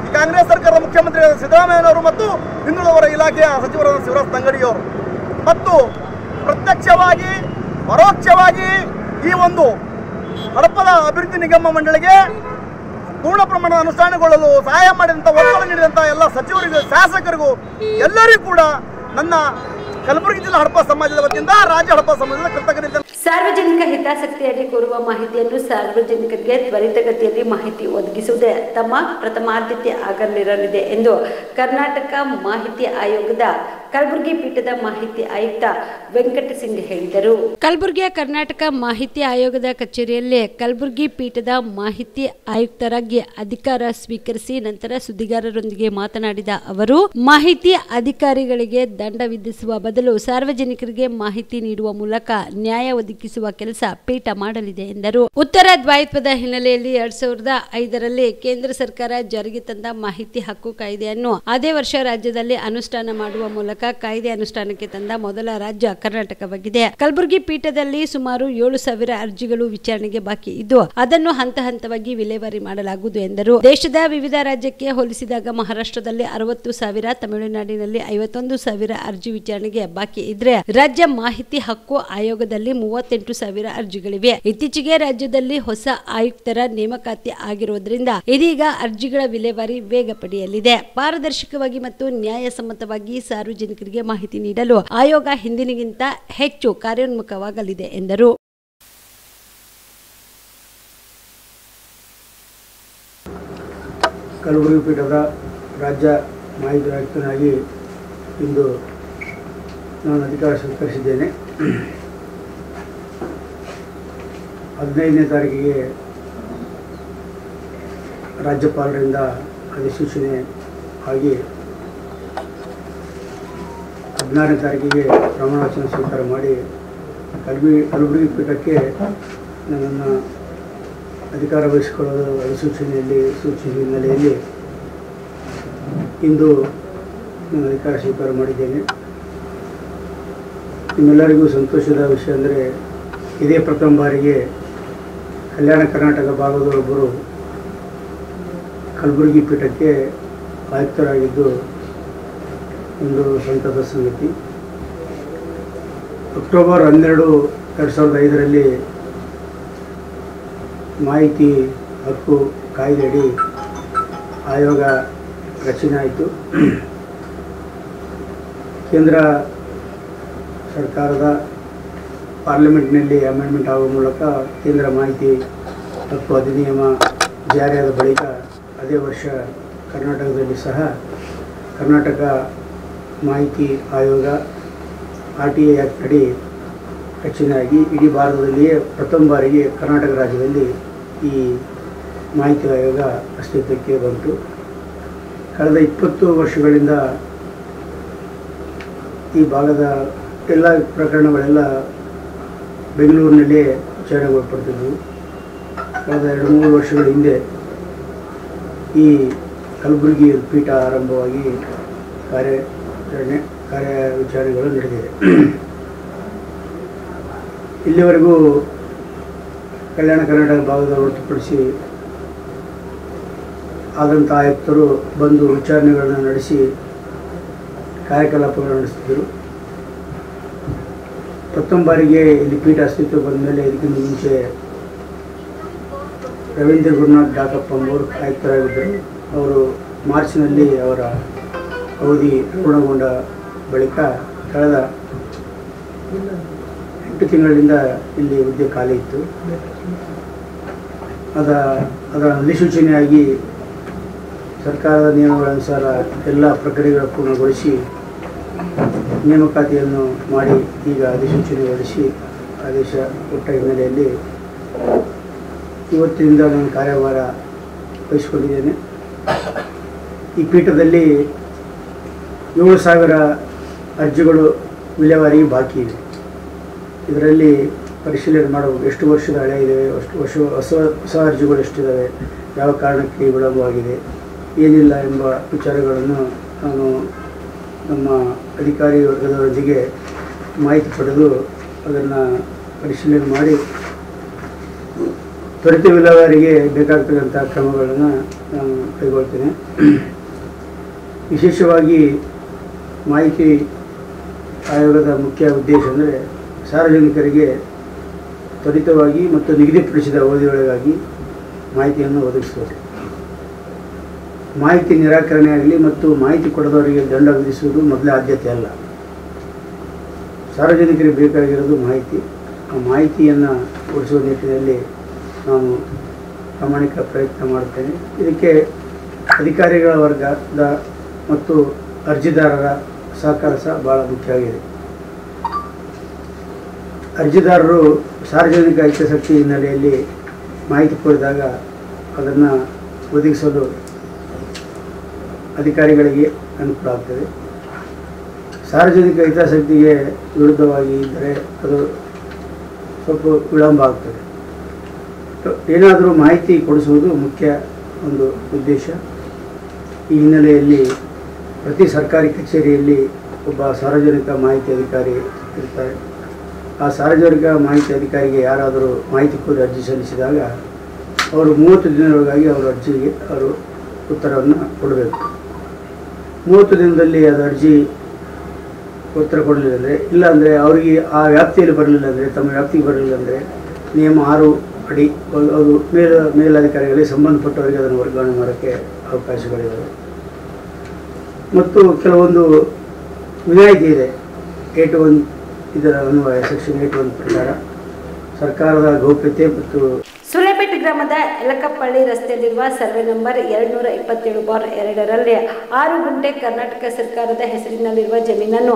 ಈ ಕಾಂಗ್ರೆಸ್ ಸರ್ಕಾರದ ಮುಖ್ಯಮಂತ್ರಿ ಸಿದ್ದರಾಮಯ್ಯನವರು ಮತ್ತು ಹಿಂದುಳಿದವರ ಇಲಾಖೆಯ ಸಚಿವರಾದ ಶಿವರಾಜ್ ತಂಗಡಿಯವರು ಮತ್ತು ಪ್ರತ್ಯಕ್ಷವಾಗಿ ಪರೋಕ್ಷವಾಗಿ ಈ ಒಂದು ಹಡಪದ ಅಭಿವೃದ್ಧಿ ನಿಗಮ ಮಂಡಳಿಗೆ ಪೂರ್ಣ ಪ್ರಮಾಣದ ಅನುಷ್ಠಾನಗೊಳ್ಳಲು ಸಹಾಯ ಮಾಡಿದಂಥ ಒತ್ತಡ ನೀಡಿದಂಥ ಎಲ್ಲ ಸಚಿವರಿಗೂ ಶಾಸಕರಿಗೂ ಎಲ್ಲರಿಗೂ ಕೂಡ ನನ್ನ ಕಲಬುರಗಿ ಜಿಲ್ಲಾ ಹಡಪ ಸಮಾಜದ ವತಿಯಿಂದ ರಾಜ್ಯ ಹಡಪ ಸಮಾಜದ ಕೃತಜ್ಞತೆ. ಸಾರ್ವಜನಿಕ ಹಿತಾಸಕ್ತಿಯಡಿ ಕೋರುವ ಮಾಹಿತಿಯನ್ನು ಸಾರ್ವಜನಿಕರಿಗೆ ತ್ವರಿತಗತಿಯಲ್ಲಿ ಮಾಹಿತಿ ಒದಗಿಸುವುದೇ ತಮ್ಮ ಪ್ರಥಮ ಆದ್ಯತೆ ಆಗಲಿರಲಿದೆ ಎಂದು ಕರ್ನಾಟಕ ಮಾಹಿತಿ ಆಯೋಗದ ಕಲಬುರಗಿ ಪೀಠದ ಮಾಹಿತಿ ಆಯುಕ್ತ ವೆಂಕಟ ಸಿಂಗ್ ಹೇಳಿದರು. ಕಲಬುರಗಿಯ ಕರ್ನಾಟಕ ಮಾಹಿತಿ ಆಯೋಗದ ಕಚೇರಿಯಲ್ಲಿ ಕಲಬುರಗಿ ಪೀಠದ ಮಾಹಿತಿ ಆಯುಕ್ತರಾಗಿ ಅಧಿಕಾರ ಸ್ವೀಕರಿಸಿ ನಂತರ ಸುದ್ದಿಗಾರರೊಂದಿಗೆ ಮಾತನಾಡಿದ ಅವರು, ಮಾಹಿತಿ ಅಧಿಕಾರಿಗಳಿಗೆ ದಂಡ ವಿಧಿಸುವ ಬದಲು ಸಾರ್ವಜನಿಕರಿಗೆ ಮಾಹಿತಿ ನೀಡುವ ಮೂಲಕ ನ್ಯಾಯ ಒದಗಿಸುವ ಕೆಲಸ ಪೀಠ ಮಾಡಲಿದೆ ಎಂದರು. ಉತ್ತರದಾಯಿತ್ವದ ಹಿನ್ನೆಲೆಯಲ್ಲಿ 2005ರಲ್ಲಿ ಕೇಂದ್ರ ಸರ್ಕಾರ ಜಾರಿಗೆ ತಂದ ಮಾಹಿತಿ ಹಕ್ಕು ಕಾಯ್ದೆಯನ್ನು ಅದೇ ವರ್ಷ ರಾಜ್ಯದಲ್ಲಿ ಅನುಷ್ಠಾನ ಮಾಡುವ ಮೂಲಕ ಕಾಯ್ದೆ ಅನುಷ್ಠಾನಕ್ಕೆ ತಂದ ಮೊದಲ ರಾಜ್ಯ ಕರ್ನಾಟಕವಾಗಿದೆ. ಕಲಬುರಗಿ ಪೀಠದಲ್ಲಿ ಸುಮಾರು 7,000 ಅರ್ಜಿಗಳು ವಿಚಾರಣೆಗೆ ಬಾಕಿ ಇದ್ದು ಅದನ್ನು ಹಂತ ಹಂತವಾಗಿ ವಿಲೇವಾರಿ ಮಾಡಲಾಗುವುದು ಎಂದರು. ದೇಶದ ವಿವಿಧ ರಾಜ್ಯಕ್ಕೆ ಹೋಲಿಸಿದಾಗ ಮಹಾರಾಷ್ಟ್ರದಲ್ಲಿ 60,000, ತಮಿಳುನಾಡಿನಲ್ಲಿ 51,000 ಅರ್ಜಿ ವಿಚಾರಣೆಗೆ ಬಾಕಿ ಇದ್ರೆ ರಾಜ್ಯ ಮಾಹಿತಿ ಹಕ್ಕು ಆಯೋಗದಲ್ಲಿ 38,000 ಅರ್ಜಿಗಳಿವೆ. ಇತ್ತೀಚೆಗೆ ರಾಜ್ಯದಲ್ಲಿ ಹೊಸ ಆಯುಕ್ತರ ನೇಮಕಾತಿ ಆಗಿರುವುದರಿಂದ ಇದೀಗ ಅರ್ಜಿಗಳ ವಿಲೇವಾರಿ ವೇಗ ಪಡೆಯಲಿದೆ. ಪಾರದರ್ಶಕವಾಗಿ ಮತ್ತು ನ್ಯಾಯಸಮ್ಮತವಾಗಿ ಸಾರ್ವಜನಿಕರಿಗೆ ಮಾಹಿತಿ ನೀಡಲು ಆಯೋಗ ಹಿಂದಿನಗಿಂತ ಹೆಚ್ಚು ಕಾರ್ಯೋನ್ಮುಖವಾಗಲಿದೆ ಎಂದರು. ಕಲಬುರಗಿ ಪೀಠದ ರಾಜ್ಯ ಮಾಹಿತಿ ಆಯುಕ್ತನಾಗಿ ಇಂದು ನಾನು ಅಧಿಕಾರ ಸ್ವೀಕರಿಸಿದ್ದೇನೆ. 15ನೇ ತಾರೀಕಿಗೆ ರಾಜ್ಯಪಾಲರಿಂದ ಅಧಿಸೂಚನೆ ಆಗಿ 16ನೇ ತಾರೀಕಿಗೆ ಪ್ರಮಾಣ ವಚನ ಸ್ವೀಕಾರ ಮಾಡಿ ಕಲಬುರಗಿ ಪೀಠಕ್ಕೆ ನನ್ನನ್ನು ಅಧಿಕಾರ ವಹಿಸಿಕೊಳ್ಳಲು ಅಧಿಸೂಚನೆಯಲ್ಲಿ ಸೂಚಿಸಿದ ಹಿನ್ನೆಲೆಯಲ್ಲಿ ಇಂದು ನಾನು ಅಧಿಕಾರ ಸ್ವೀಕಾರ ಮಾಡಿದ್ದೇನೆ. ನಿಮ್ಮೆಲ್ಲರಿಗೂ ಸಂತೋಷದ ವಿಷಯ ಅಂದರೆ ಇದೇ ಪ್ರಥಮ ಬಾರಿಗೆ ಕಲ್ಯಾಣ ಕರ್ನಾಟಕ ಭಾಗದೊಬ್ಬರು ಕಲಬುರಗಿ ಪೀಠಕ್ಕೆ ಆಯುಕ್ತರಾಗಿದ್ದು ಒಂದು ಸಂತಸದ ಸಂಗತಿ. ಅಕ್ಟೋಬರ್ 12, 2005ರಲ್ಲಿ ಮಾಹಿತಿ ಹಕ್ಕು ಕಾಯ್ದೆಯಡಿ ಆಯೋಗ ರಚನೆ ಆಯಿತು. ಕೇಂದ್ರ ಸರ್ಕಾರದ ಪಾರ್ಲಿಮೆಂಟ್ನಲ್ಲಿ ಅಮೆಂಡ್ಮೆಂಟ್ ಆಗುವ ಮೂಲಕ ಕೇಂದ್ರ ಮಾಹಿತಿ ಹಕ್ಕು ಅಧಿನಿಯಮ ಜಾರಿಯಾದ ಬಳಿಕ ಅದೇ ವರ್ಷ ಕರ್ನಾಟಕದಲ್ಲಿ ಸಹ ಕರ್ನಾಟಕ ಮಾಹಿತಿ ಆಯೋಗ RTA ಆ್ಯಕ್ಟ್ ಅಡಿ ರಚನೆಯಾಗಿ ಇಡೀ ಭಾರತದಲ್ಲಿಯೇ ಪ್ರಥಮ ಬಾರಿಗೆ ಕರ್ನಾಟಕ ರಾಜ್ಯದಲ್ಲಿ ಈ ಮಾಹಿತಿ ಆಯೋಗ ಅಸ್ತಿತ್ವಕ್ಕೆ ಬಂತು. ಕಳೆದ 20 ವರ್ಷಗಳಿಂದ ಈ ಭಾಗದ ಎಲ್ಲ ಪ್ರಕರಣಗಳೆಲ್ಲ ಬೆಂಗಳೂರಿನಲ್ಲೇ ವಿಚಾರಣೆಗೊಳಪಡ್ತಿದ್ವು. ಕಳೆದ 2-3 ವರ್ಷಗಳ ಹಿಂದೆ ಈ ಕಲಬುರಗಿ ಪೀಠ ಆರಂಭವಾಗಿ ವಿಚಾರಣೆಗಳು ನಡೆದಿದೆ. ಇಲ್ಲಿವರೆಗೂ ಕಲ್ಯಾಣ ಕರ್ನಾಟಕ ಭಾಗದ ಹೊರತುಪಡಿಸಿ ಆದಂಥ ಆಯುಕ್ತರು ಬಂದು ವಿಚಾರಣೆಗಳನ್ನು ನಡೆಸಿ ಕಾರ್ಯಕಲಾಪಗಳನ್ನು ನಡೆಸ್ತಿದ್ದರು. ಪ್ರಥಮ ಬಾರಿಗೆ ಇಲ್ಲಿ ಪೀಠ ಅಸ್ತಿತ್ವ ಬಂದ ಮೇಲೆ ಇದಕ್ಕಿಂತ ಮುಂಚೆ ರವೀಂದ್ರ ಗುರುನಾಥ್ ಡಾಕಪ್ಪ ಅವರು ಆಯುಕ್ತರಾಗಿದ್ದರು. ಅವರು ಮಾರ್ಚ್ನಲ್ಲಿ ಅವರ ಅವಧಿ ಪೂರ್ಣಗೊಂಡ ಬಳಿಕ ಕಳೆದ 8 ತಿಂಗಳಿಂದ ಇಲ್ಲಿ ಹುದ್ದೆ ಖಾಲಿ ಇತ್ತು. ಅದರ ಅಧಿಸೂಚನೆಯಾಗಿ ಸರ್ಕಾರದ ನಿಯಮಗಳನುಸಾರ ಎಲ್ಲ ಪ್ರಕ್ರಿಯೆಗಳ ಪೂರ್ಣಗೊಳಿಸಿ ನೇಮಕಾತಿಯನ್ನು ಮಾಡಿ ಈಗ ಅಧಿಸೂಚನೆ ಹೊರಡಿಸಿ ಆದೇಶ ಕೊಟ್ಟ ಹಿನ್ನೆಲೆಯಲ್ಲಿ ಇವತ್ತಿನಿಂದ ನಾನು ಕಾರ್ಯಭಾರ ವಹಿಸಿಕೊಂಡಿದ್ದೇನೆ. ಈ ಪೀಠದಲ್ಲಿ 7,000 ಅರ್ಜಿಗಳು ವಿಲೇವಾರಿಗೆ ಬಾಕಿ ಇವೆ. ಇದರಲ್ಲಿ ಪರಿಶೀಲನೆ ಮಾಡಬೇಕು, ಎಷ್ಟು ವರ್ಷದ ಹಳೆ ಇದ್ದಾವೆ, ಎಷ್ಟು ಹೊಸ ಅರ್ಜಿಗಳು ಎಷ್ಟಿದ್ದಾವೆ, ಯಾವ ಕಾರಣಕ್ಕೆ ವಿಳಂಬವಾಗಿದೆ, ಏನಿಲ್ಲ ಎಂಬ ವಿಚಾರಗಳನ್ನು ನಾನು ನಮ್ಮ ಅಧಿಕಾರಿ ವರ್ಗದವರೊಂದಿಗೆ ಮಾಹಿತಿ ಪಡೆದು ಅದನ್ನು ಪರಿಶೀಲನೆ ಮಾಡಿ ತ್ವರಿತ ವಿಲೇವಾರಿಗೆ ಬೇಕಾಗ್ತಕ್ಕಂಥ ಕ್ರಮಗಳನ್ನು ನಾನು ಕೈಗೊಳ್ತೇನೆ. ವಿಶೇಷವಾಗಿ ಮಾಹಿತಿ ಆಯೋಗದ ಮುಖ್ಯ ಉದ್ದೇಶ ಅಂದರೆ ಸಾರ್ವಜನಿಕರಿಗೆ ತ್ವರಿತವಾಗಿ ಮತ್ತು ನಿಗದಿಪಡಿಸಿದ ಅವಧಿಯೊಳಗಾಗಿ ಮಾಹಿತಿಯನ್ನು ಒದಗಿಸುವುದು. ಮಾಹಿತಿ ನಿರಾಕರಣೆಯಾಗಲಿ ಮತ್ತು ಮಾಹಿತಿ ಕೊಡದವರಿಗೆ ದಂಡ ವಿಧಿಸುವುದು ಮೊದಲೇ ಆದ್ಯತೆ ಅಲ್ಲ. ಸಾರ್ವಜನಿಕರಿಗೆ ಬೇಕಾಗಿರೋದು ಮಾಹಿತಿ. ಆ ಮಾಹಿತಿಯನ್ನು ಕೊಡಿಸುವ ನಿಟ್ಟಿನಲ್ಲಿ ನಾನು ಪ್ರಾಮಾಣಿಕ ಪ್ರಯತ್ನ ಮಾಡುತ್ತೇನೆ. ಇದಕ್ಕೆ ಅಧಿಕಾರಿಗಳ ವರ್ಗದ ಮತ್ತು ಅರ್ಜಿದಾರರ ಸಹಕಾರ ಸಹ ಭಾಳ ಮುಖ್ಯವಾಗಿದೆ. ಅರ್ಜಿದಾರರು ಸಾರ್ವಜನಿಕ ಹಿತಾಸಕ್ತಿ ಹಿನ್ನೆಲೆಯಲ್ಲಿ ಮಾಹಿತಿ ಕೋರಿದಾಗ ಅದನ್ನು ಒದಗಿಸಲು ಅಧಿಕಾರಿಗಳಿಗೆ ಅನುಕೂಲ ಆಗ್ತದೆ. ಸಾರ್ವಜನಿಕ ಹಿತಾಸಕ್ತಿಗೆ ವಿರುದ್ಧವಾಗಿ ಇದ್ದರೆ ಅದು ಸ್ವಲ್ಪ ವಿಳಂಬ ಆಗ್ತದೆ. ಏನಾದರೂ ಮಾಹಿತಿ ಕೊಡಿಸುವುದು ಮುಖ್ಯ ಒಂದು ಉದ್ದೇಶ. ಈ ಹಿನ್ನೆಲೆಯಲ್ಲಿ ಪ್ರತಿ ಸರ್ಕಾರಿ ಕಚೇರಿಯಲ್ಲಿ ಒಬ್ಬ ಸಾರ್ವಜನಿಕ ಮಾಹಿತಿ ಅಧಿಕಾರಿ ಇರ್ತಾರೆ. ಆ ಸಾರ್ವಜನಿಕ ಮಾಹಿತಿ ಅಧಿಕಾರಿಗೆ ಯಾರಾದರೂ ಮಾಹಿತಿ ಕೋರಿ ಅರ್ಜಿ ಸಲ್ಲಿಸಿದಾಗ ಅವರು 30 ದಿನದೊಳಗಾಗಿ ಅವರ ಅರ್ಜಿಗೆ ಅವರು ಉತ್ತರವನ್ನು ಕೊಡಬೇಕು. 30 ದಿನದಲ್ಲಿ ಅದು ಅರ್ಜಿ ಉತ್ತರ ಕೊಡಲಿಲ್ಲ ಅಂದರೆ, ಇಲ್ಲಾಂದರೆ ಅವರಿಗೆ ಆ ವ್ಯಾಪ್ತಿಯಲ್ಲಿ ಬರಲಿಲ್ಲ ಅಂದರೆ, ತಮ್ಮ ವ್ಯಾಪ್ತಿಗೆ ಬರಲಿಲ್ಲ ಅಂದರೆ ನಿಯಮ 6 ಅಡಿ ಅದು ಮೇಲಧಿಕಾರಿಗಳಿಗೆ ಸಂಬಂಧಪಟ್ಟವರಿಗೆ ಅದನ್ನು ವರ್ಗಾವಣೆ ಮಾಡೋಕ್ಕೆ ಅವಕಾಶಗಳಿವೆ. ಮತ್ತು ಕೆಲವೊಂದು ವಿನಾಯಿತಿ ಇದೆ. 8(1) ಇದರ ಅನ್ವಯ ಸೆಕ್ಷನ್ 8(1) ಪ್ರಕಾರ ಸರ್ಕಾರದ ಗೌಪ್ಯತೆ ಮತ್ತು ಸುಲೇಪೇಟೆ ಗ್ರಾಮದ ಯಲಕಪ್ಪಳ್ಳಿ ರಸ್ತೆಯಲ್ಲಿರುವ ಸರ್ವೆ ನಂಬರ್ 227/2ರಲ್ಲಿ 6 ಗುಂಟೆ ಕರ್ನಾಟಕ ಸರ್ಕಾರದ ಹೆಸರಿನಲ್ಲಿರುವ ಜಮೀನನ್ನು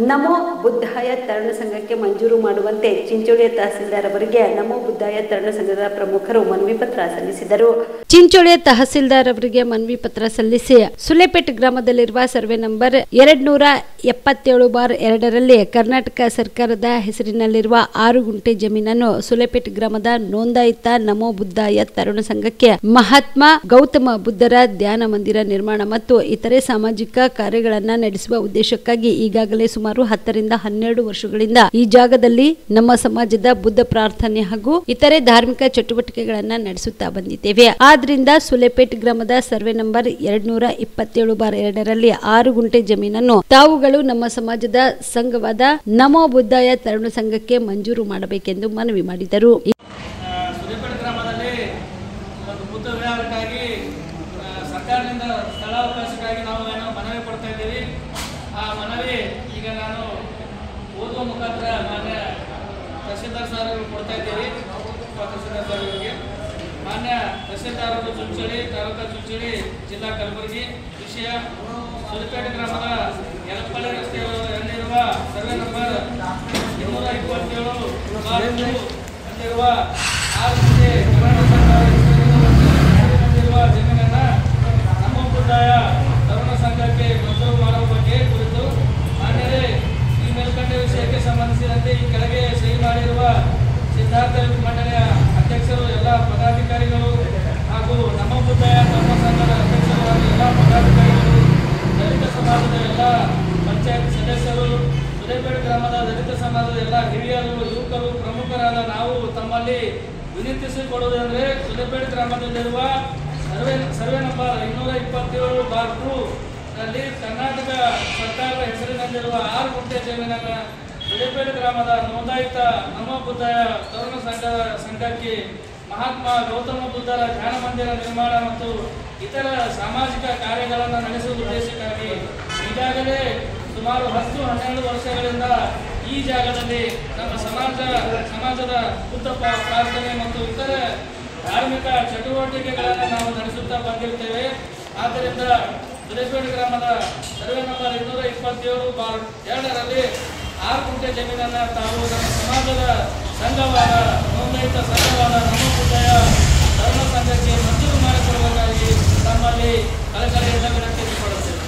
ನಮೋ ಬುದ್ಧಾಯ ತರುಣ ಸಂಘಕ್ಕೆ ಮಂಜೂರು ಮಾಡುವಂತೆ ಚಿಂಚೋಳಿಯ ತಹಸೀಲ್ದಾರ್ ಅವರಿಗೆ ನಮೋ ಬುದ್ಧಾಯ ತರುಣ ಸಂಘದ ಪ್ರಮುಖರು ಮನವಿ ಪತ್ರ ಸಲ್ಲಿಸಿದರು. ಚಿಂಚೋಳಿಯ ತಹಸೀಲ್ದಾರ್ ಅವರಿಗೆ ಮನವಿ ಪತ್ರ ಸಲ್ಲಿಸಿ ಸುಲೇಪೇಟೆ ಗ್ರಾಮದಲ್ಲಿರುವ ಸರ್ವೆ ನಂಬರ್ 277/2ರಲ್ಲಿ ಕರ್ನಾಟಕ ಸರ್ಕಾರದ ಹೆಸರಿನಲ್ಲಿರುವ 6 ಗುಂಟೆ ಜಮೀನನ್ನು ಸುಲೇಪೇಟೆ ಗ್ರಾಮದ ನೋಂದಾಯಿತ ನಮೋ ಬುದ್ಧಾಯ ತರುಣ ಸಂಘಕ್ಕೆ ಮಹಾತ್ಮ ಗೌತಮ ಬುದ್ಧರ ಧ್ಯಾನ ಮಂದಿರ ನಿರ್ಮಾಣ ಮತ್ತು ಇತರೆ ಸಾಮಾಜಿಕ ಕಾರ್ಯಗಳನ್ನ ನಡೆಸುವ ಉದ್ದೇಶಕ್ಕಾಗಿ ಈಗಾಗಲೇ ಸುಮಾರು 10 ರಿಂದ 12 ವರ್ಷಗಳಿಂದ ಈ ಜಾಗದಲ್ಲಿ ನಮ್ಮ ಸಮಾಜದ ಬುದ್ಧ ಪ್ರಾರ್ಥನೆ ಹಾಗೂ ಇತರೆ ಧಾರ್ಮಿಕ ಚಟುವಟಿಕೆಗಳನ್ನ ನಡೆಸುತ್ತಾ ಬಂದಿದ್ದೇವೆ. ಆದ್ರಿಂದ ಸುಲೇಪೇಟ್ ಗ್ರಾಮದ ಸರ್ವೆ ನಂಬರ್ 227/2ರಲ್ಲಿ 6 ಗುಂಟೆ ಜಮೀನನ್ನು ತಾವುಗಳು ನಮ್ಮ ಸಮಾಜದ ಸಂಘವಾದ ನಮೋ ಬುದ್ಧಾಯ ತರುಣ ಸಂಘಕ್ಕೆ ಮಂಜೂರು ಮಾಡಬೇಕೆಂದು ಮನವಿ ಮಾಡಿದರು. ಸರ್ಕಾರದಿಂದ ಸ್ಥಳಾವಕಾಶಕ್ಕಾಗಿ ನಾವು ಮನವಿ ಕೊಡ್ತಾ ಇದ್ದೀವಿ. ಆ ಮನವಿ ಈಗ ನಾನು ಓದುವ ಮುಖಾಂತರ ಮಾನ್ಯ ತಹಸೀಲ್ದಾರ್ ಸರ್ ಕೊಡ್ತಾ ಇದ್ದೀವಿ. ತಹಸೀಲ್ದಾರ್ ಸರ್ ಅವರಿಗೆ ಮಾನ್ಯ ತಹಸೀಲ್ದಾರ್ ಅವರು ಚುಂಚೋಳಿ ತಾಲೂಕಾ ಚುಂಚೋಳಿ ಜಿಲ್ಲಾ ಕಲಬುರಗಿ. ವಿಷಯ ಸುಲೇಪೇಟೆ ಗ್ರಾಮದ ಯಲಕಪ್ಪಳ್ಳಿ ರಸ್ತೆಯಲ್ಲಿರುವ ಸರ್ವೆ ನಂಬರ್ 227 ಹೊಂದಿರುವ 6 ಗುಂಟೆ ಕನ್ನಡ ಸಂಘ ಹೊಂದಿರುವ ಜಮೀನನ್ನು ನಮ್ಮ ಸಮುದಾಯ ತರುಣ ಸಂಘಕ್ಕೆ ಮಂಜೂರು ಮಾಡುವ ಬಗ್ಗೆ ಕುರಿತು ಮಾನ್ಯರೇ, ಈ ಮೇಲ್ಕಂಡ ವಿಷಯಕ್ಕೆ ಸಂಬಂಧಿಸಿದಂತೆ ಈ ಕೆಳಗೆ ಸಹಿ ಮಾಡಿರುವ ಸಿದ್ಧಾರ್ಥ ಮಂಡಳಿಯ ಅಧ್ಯಕ್ಷರು, ಎಲ್ಲ ಪದಾಧಿಕಾರಿಗಳು ಹಾಗೂ ನಮ್ಮ ಸಮುದಾಯ ತರುಣ ಸಂಘದ ಅಧ್ಯಕ್ಷರು ಹಾಗೂ ಎಲ್ಲ ಪದಾಧಿಕಾರಿಗಳು, ದಲಿತ ಸಮಾಜದ ಎಲ್ಲ ಪಂಚಾಯತ್ ಸದಸ್ಯರು, ಸುರೇಪೇಟೆ ಗ್ರಾಮದ ದಲಿತ ಸಮಾಜದ ಎಲ್ಲ ಹಿರಿಯರು, ಯುವಕರು, ಪ್ರಮುಖರಾದ ನಾವು ತಮ್ಮಲ್ಲಿ ವಿನಂತಿಸಿಕೊಡುವುದೆಂದರೆ, ಸುರೇಪೇಟೆ ಗ್ರಾಮದಲ್ಲಿರುವ ಸರ್ವೆ ನಂಬರ್ 227/2 ನಲ್ಲಿ ಕರ್ನಾಟಕ ಸರ್ಕಾರದ ಹೆಸರಿನಲ್ಲಿರುವ 6 ಗುಂಟೆ ಜಮೀನನ್ನು ಸುರೇಪೇಟೆ ಗ್ರಾಮದ ನೋಂದಾಯಿತ ನಮ್ಮ ಬುದ್ಧಾಯ ತರುಣ ಸಂಘಕ್ಕೆ ಮಹಾತ್ಮ ಗೌತಮ ಬುದ್ಧರ ಧ್ಯಾನ ಮಂದಿರ ನಿರ್ಮಾಣ ಮತ್ತು ಇತರ ಸಾಮಾಜಿಕ ಕಾರ್ಯಗಳನ್ನು ನಡೆಸುವ ಉದ್ದೇಶಕ್ಕಾಗಿ ಈಗಾಗಲೇ ಸುಮಾರು 10-12 ವರ್ಷಗಳಿಂದ ಈ ಜಾಗದಲ್ಲಿ ನಮ್ಮ ಸಮಾಜದ ಬುದ್ಧ ಪ್ರಾರ್ಥನೆ ಮತ್ತು ಇತರ ಧಾರ್ಮಿಕ ಚಟುವಟಿಕೆಗಳನ್ನು ನಾವು ನಡೆಸುತ್ತಾ ಬಂದಿರುತ್ತೇವೆ. ಆದ್ದರಿಂದ ಸುರೇಪೇಟೆ ಗ್ರಾಮದ ಸರ್ವೆ ನಂಬರ್ 227/2 ರಲ್ಲಿ 6 ಗುಂಟೆ ಜಮೀನನ್ನು ತಾವು ನಮ್ಮ ಸಮಾಜದ ಸಂಘವಾದ ನೋಂದಾಯಿತ ಸಂಘವಾದ ನಮ್ಮ ಬುದ್ಧಾಯ ತರುಣ ಸಂಘಕ್ಕೆ ಮಂಜೂರು ಮಾಡಿಕೊಡುವುದಾಗಿ ತಮ್ಮಲ್ಲಿ ಕಳಕಳಿಯಿಂದ ವಿನಂತಿಸಿಕೊಳ್ಳುತ್ತೇವೆ.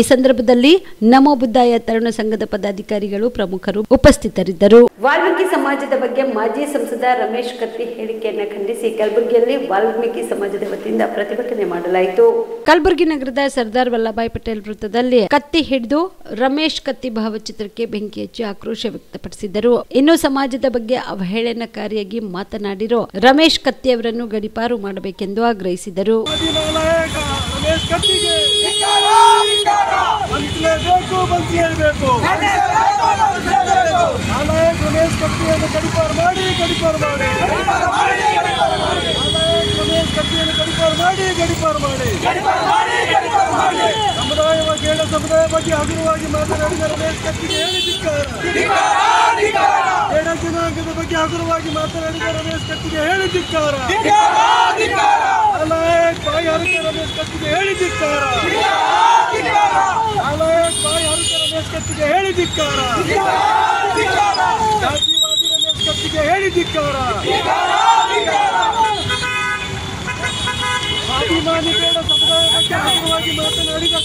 ಈ ಸಂದರ್ಭದಲ್ಲಿ ನಮೋ ಬುದ್ಧಾಯ ತರುಣ ಸಂಘದ ಪದಾಧಿಕಾರಿಗಳು ಪ್ರಮುಖರು ಉಪಸ್ಥಿತರಿದ್ದರು. ವಾಲ್ಮೀಕಿ ಸಮಾಜದ ಬಗ್ಗೆ ಮಾಜಿ ಸಂಸದ ರಮೇಶ್ ಕತ್ತಿ ಹೇಳಿಕೆಯನ್ನು ಖಂಡಿಸಿ ಕಲಬುರಗಿಯಲ್ಲಿ ವಾಲ್ಮೀಕಿ ಸಮಾಜದ ವತಿಯಿಂದ ಪ್ರತಿಭಟನೆ ಮಾಡಲಾಯಿತು. ಕಲಬುರಗಿ ನಗರದ ಸರ್ದಾರ್ ವಲ್ಲಭಾಯ್ ಪಟೇಲ್ ವೃತ್ತದಲ್ಲಿ ಕತ್ತಿ ಹಿಡಿದು ರಮೇಶ್ ಕತ್ತಿ ಭಾವಚಿತ್ರಕ್ಕೆ ಬೆಂಕಿ ಹಚ್ಚಿ ಆಕ್ರೋಶ ವ್ಯಕ್ತಪಡಿಸಿದರು. ಇನ್ನು ಸಮಾಜದ ಬಗ್ಗೆ ಅವಹೇಳನಕಾರಿಯಾಗಿ ಮಾತನಾಡಿರೋ ರಮೇಶ್ ಕತ್ತಿ ಅವರನ್ನು ಗಡೀಪಾರು ಮಾಡಬೇಕೆಂದು ಆಗ್ರಹಿಸಿದರು. ಸಮುದಾಯ ಬಗ್ಗೆ ಹಗುರವಾಗಿ ಮಾತನಾಡಿದ ರಮೇಶ್ ಕತ್ತಿಗೆ ಹೇಳಿದಿದ್ದಾರೆ. ಜನಾಂಗದ ಬಗ್ಗೆ ಹಗುರವಾಗಿ ಮಾತನಾಡಿದ ರಮೇಶ್ ಕತ್ತಿಗೆ ಹೇಳಿದಿದ್ದಾರೆ. ಬಾಯಿ ಹರಿಕೆ ರಮೇಶ್ ಕತ್ತಿಗೆ ಹೇಳಿದಿದ್ದಾರೆ. ಬಾಯಿ ಹರಿಕೆ ರಮೇಶ್ ಕತ್ತಿಗೆ ಹೇಳಿದಿದ್ದಾರೆ. ಜಾತಿವಾದಿ ರಮೇಶ್ ಕತ್ತಿಗೆ ಹೇಳಿದಿದ್ದಾರೆ. ಸ್ವಾಭಿಮಾನಿ ಬೇಡ ಸಮುದಾಯ ಬಗ್ಗೆ ಹಗುರವಾಗಿ ಮಾತನಾಡಿದ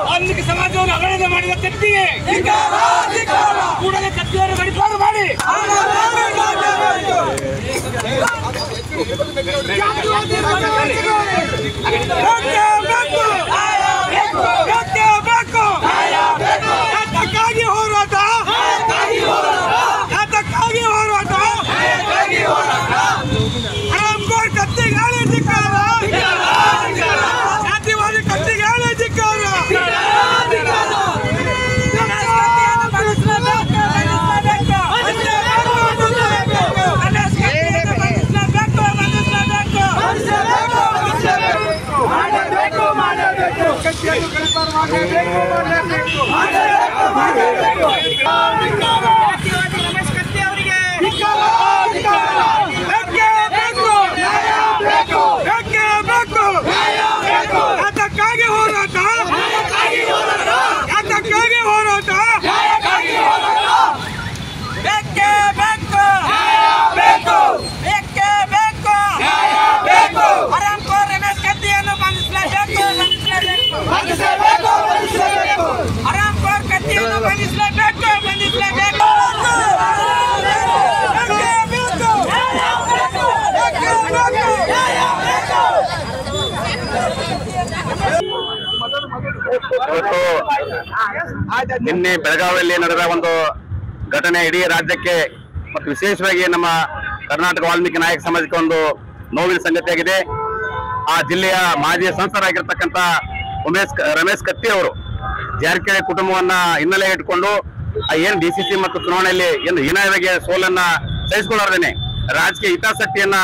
ವಾಲ್ಮೀಕಿ ಸಮಾಜವನ್ನು ಅವಹೇಳನ ಮಾಡಿದ ಕತ್ತಿಗೆ ಕೂಡಲೇ ಕತ್ತಿಯನ್ನು ಗಡೀಪಾರು ಮಾಡಿ. ಯಾತಕ್ಕಾಗಿ ಹೋರಾಟ? ಯಾತಕ್ಕಾಗಿ ಹೋರಾಟ? ಹರಾಮ್ಖೋರ್ ಕತ್ತಿಗೆ ಹೇಳಿದಿಕ್ಕಾರ. ಜಾತಿವಾದಿ ಕತ್ತಿಗೆ ಹೇಳಿದಿಕ್ಕಾರ. ಯಾತಕ್ಕಾಗಿ ಹೋರಾಟ? ಯಾತಕ್ಕಾಗಿ ಹೋರಾಟ? ಬೇಕೇ ಬೇಕು. ಬೇಕೇ ಬೇಕು. ಹರಾಮ್ಖೋರ್ ರಮೇಶ್ ಕತ್ತಿಯನ್ನು ಬಂಧಿಸಲೇಬೇಕು. ಹರಾಮ್ಖೋರ್ ಕತ್ತಿಯನ್ನು ಬಂಧಿಸಲೇಬೇಕು. ನಿನ್ನೆ ಬೆಳಗಾವಿಯಲ್ಲಿ ನಡೆದ ಒಂದು ಘಟನೆ ಇಡೀ ರಾಜ್ಯಕ್ಕೆ ಮತ್ತು ವಿಶೇಷವಾಗಿ ನಮ್ಮ ಕರ್ನಾಟಕ ವಾಲ್ಮೀಕಿ ನಾಯಕ ಸಮಾಜಕ್ಕೆ ಒಂದು ನೋವಿನ ಸಂಗತಿಯಾಗಿದೆ. ಆ ಜಿಲ್ಲೆಯ ಮಾಜಿ ಸಂಸದರಾಗಿರ್ತಕ್ಕಂಥ ರಮೇಶ್ ಕತ್ತಿ ಅವರು ಜಾರಕಿಹೊಳಿ ಕುಟುಂಬವನ್ನ ಹಿನ್ನೆಲೆ ಇಟ್ಕೊಂಡು ಏನ್ DCC ಮತ್ತು ಚುನಾವಣೆಯಲ್ಲಿ ಏನು ಹೀನಾಯವಾಗಿ ಸೋಲನ್ನ ಸಹಿಸಿಕೊಳ್ಳಾರ್ದೇನೆ ರಾಜಕೀಯ ಹಿತಾಸಕ್ತಿಯನ್ನ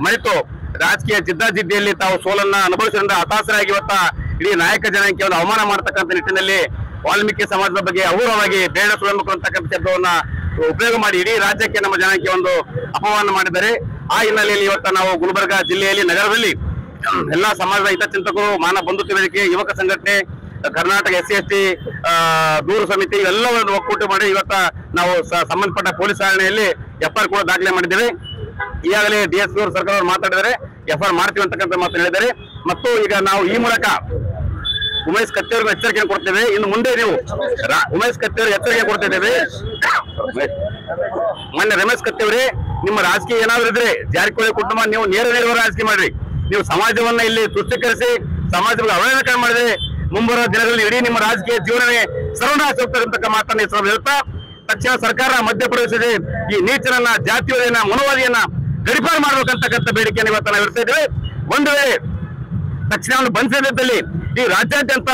ಮರೆತು ರಾಜಕೀಯ ಜಿದ್ದಾಜಿದ್ದಿಯಲ್ಲಿ ತಾವು ಸೋಲನ್ನ ಅನುಭವಿಸಿದ್ರಿಂದ ಹತಾಶರಾಗಿ ಇವತ್ತ ಇಡೀ ನಾಯಕ ಜನಾಂಗಕ್ಕೆ ಒಂದು ಅವಮಾನ ಮಾಡತಕ್ಕಂಥ ನಿಟ್ಟಿನಲ್ಲಿ ವಾಲ್ಮೀಕಿ ಸಮಾಜದ ಬಗ್ಗೆ ಅಪೂರ್ವವಾಗಿ ಬೇಡ ಸುಳ್ಳು ಅಂತಕ್ಕಂಥ ಶಬ್ದವನ್ನ ಉಪಯೋಗ ಮಾಡಿ ಇಡೀ ರಾಜ್ಯಕ್ಕೆ ನಮ್ಮ ಜನಾಂಗಕ್ಕೆ ಒಂದು ಅಪಮಾನ ಮಾಡಿದ್ದಾರೆ. ಆ ಹಿನ್ನೆಲೆಯಲ್ಲಿ ಇವತ್ತ ನಾವು ಗುಲ್ಬರ್ಗಾ ಜಿಲ್ಲೆಯಲ್ಲಿ ನಗರದಲ್ಲಿ ಎಲ್ಲಾ ಸಮಾಜದ ಹಿತಚಿಂತಕರು, ಮಾನವ ಬಂಧುತ್ವ ವೇದಿಕೆ, ಯುವಕ ಸಂಘಟನೆ, ಕರ್ನಾಟಕ SC/ST ದೂರ ಸಮಿತಿ ಎಲ್ಲವನ್ನು ಒಕ್ಕೂಟ ಮಾಡಿ ಇವತ್ತ ನಾವು ಸಂಬಂಧಪಟ್ಟ ಪೊಲೀಸ್ ಠಾಣೆಯಲ್ಲಿ FIR ಕೂಡ ದಾಖಲೆ ಮಾಡಿದ್ದೇವೆ. ಈಗಾಗಲೇ DSP ಅವರು ಸರ್ಕಾರ ಅವರು ಮಾತಾಡಿದರೆ FIR ಮಾಡ್ತೀವಿ ಅಂತಕ್ಕಂಥ ಮಾತು ಹೇಳಿದ್ದಾರೆ. ಮತ್ತು ಈಗ ನಾವು ಈ ಮೂಲಕ ಉಮೇಶ್ ಕತ್ತಿ ಅವರಿಗೆ ಎಚ್ಚರಿಕೆ ಕೊಡ್ತೇವೆ. ಇನ್ನು ಮುಂದೆ ನೀವು ಉಮೇಶ್ ಕತ್ತಿ ಅವರಿಗೆ ಎಚ್ಚರಿಕೆ ಕೊಡ್ತಿದ್ದೇವೆ. ಮೊನ್ನೆ ರಮೇಶ್ ಕತ್ತಿ ಅವರೇ, ನಿಮ್ಮ ರಾಜಕೀಯ ಏನಾದ್ರು ಇದ್ರೆ ಜಾರಕಿಹೊಳಿ ಕುಟುಂಬ ನೀವು ನೇರ ರಾಜಕೀಯ ಮಾಡ್ರಿ. ನೀವು ಸಮಾಜವನ್ನ ಇಲ್ಲಿ ತುಷ್ಟೀಕರಿಸಿ ಸಮಾಜಕ್ಕೆ ಅವಹೇಳನ ಮಾಡಿದ್ರೆ ಮುಂಬರುವ ದಿನಗಳಲ್ಲಿ ಇಡೀ ನಿಮ್ಮ ರಾಜಕೀಯ ಜೀವನವೇ ಸರ್ವನಾಶ ಹೋಗ್ತಕ್ಕಂಥ ಮಾತನ್ನ ಹೇಳ್ತಾ ತಕ್ಷಣ ಸರ್ಕಾರ ಮಧ್ಯಪ್ರವೇಶಿಸಿ ಈ ನೀಚನನ್ನ, ಜಾತಿವಾದಿಯನ್ನ, ಮನೋವಾದಿಯನ್ನ ಗಡಿಪಾರು ಮಾಡ್ಬೇಕಂತಕ್ಕಂಥ ಬೇಡಿಕೆಯನ್ನು ಇವತ್ತು ನಾವು ಇಡ್ತಾ ಇದ್ದೇವೆ. ಒಂದು ವೇಳೆ ತಕ್ಷಣ ಬಂಧಿಸಿದಲ್ಲಿ ಈ ರಾಜ್ಯಾದ್ಯಂತ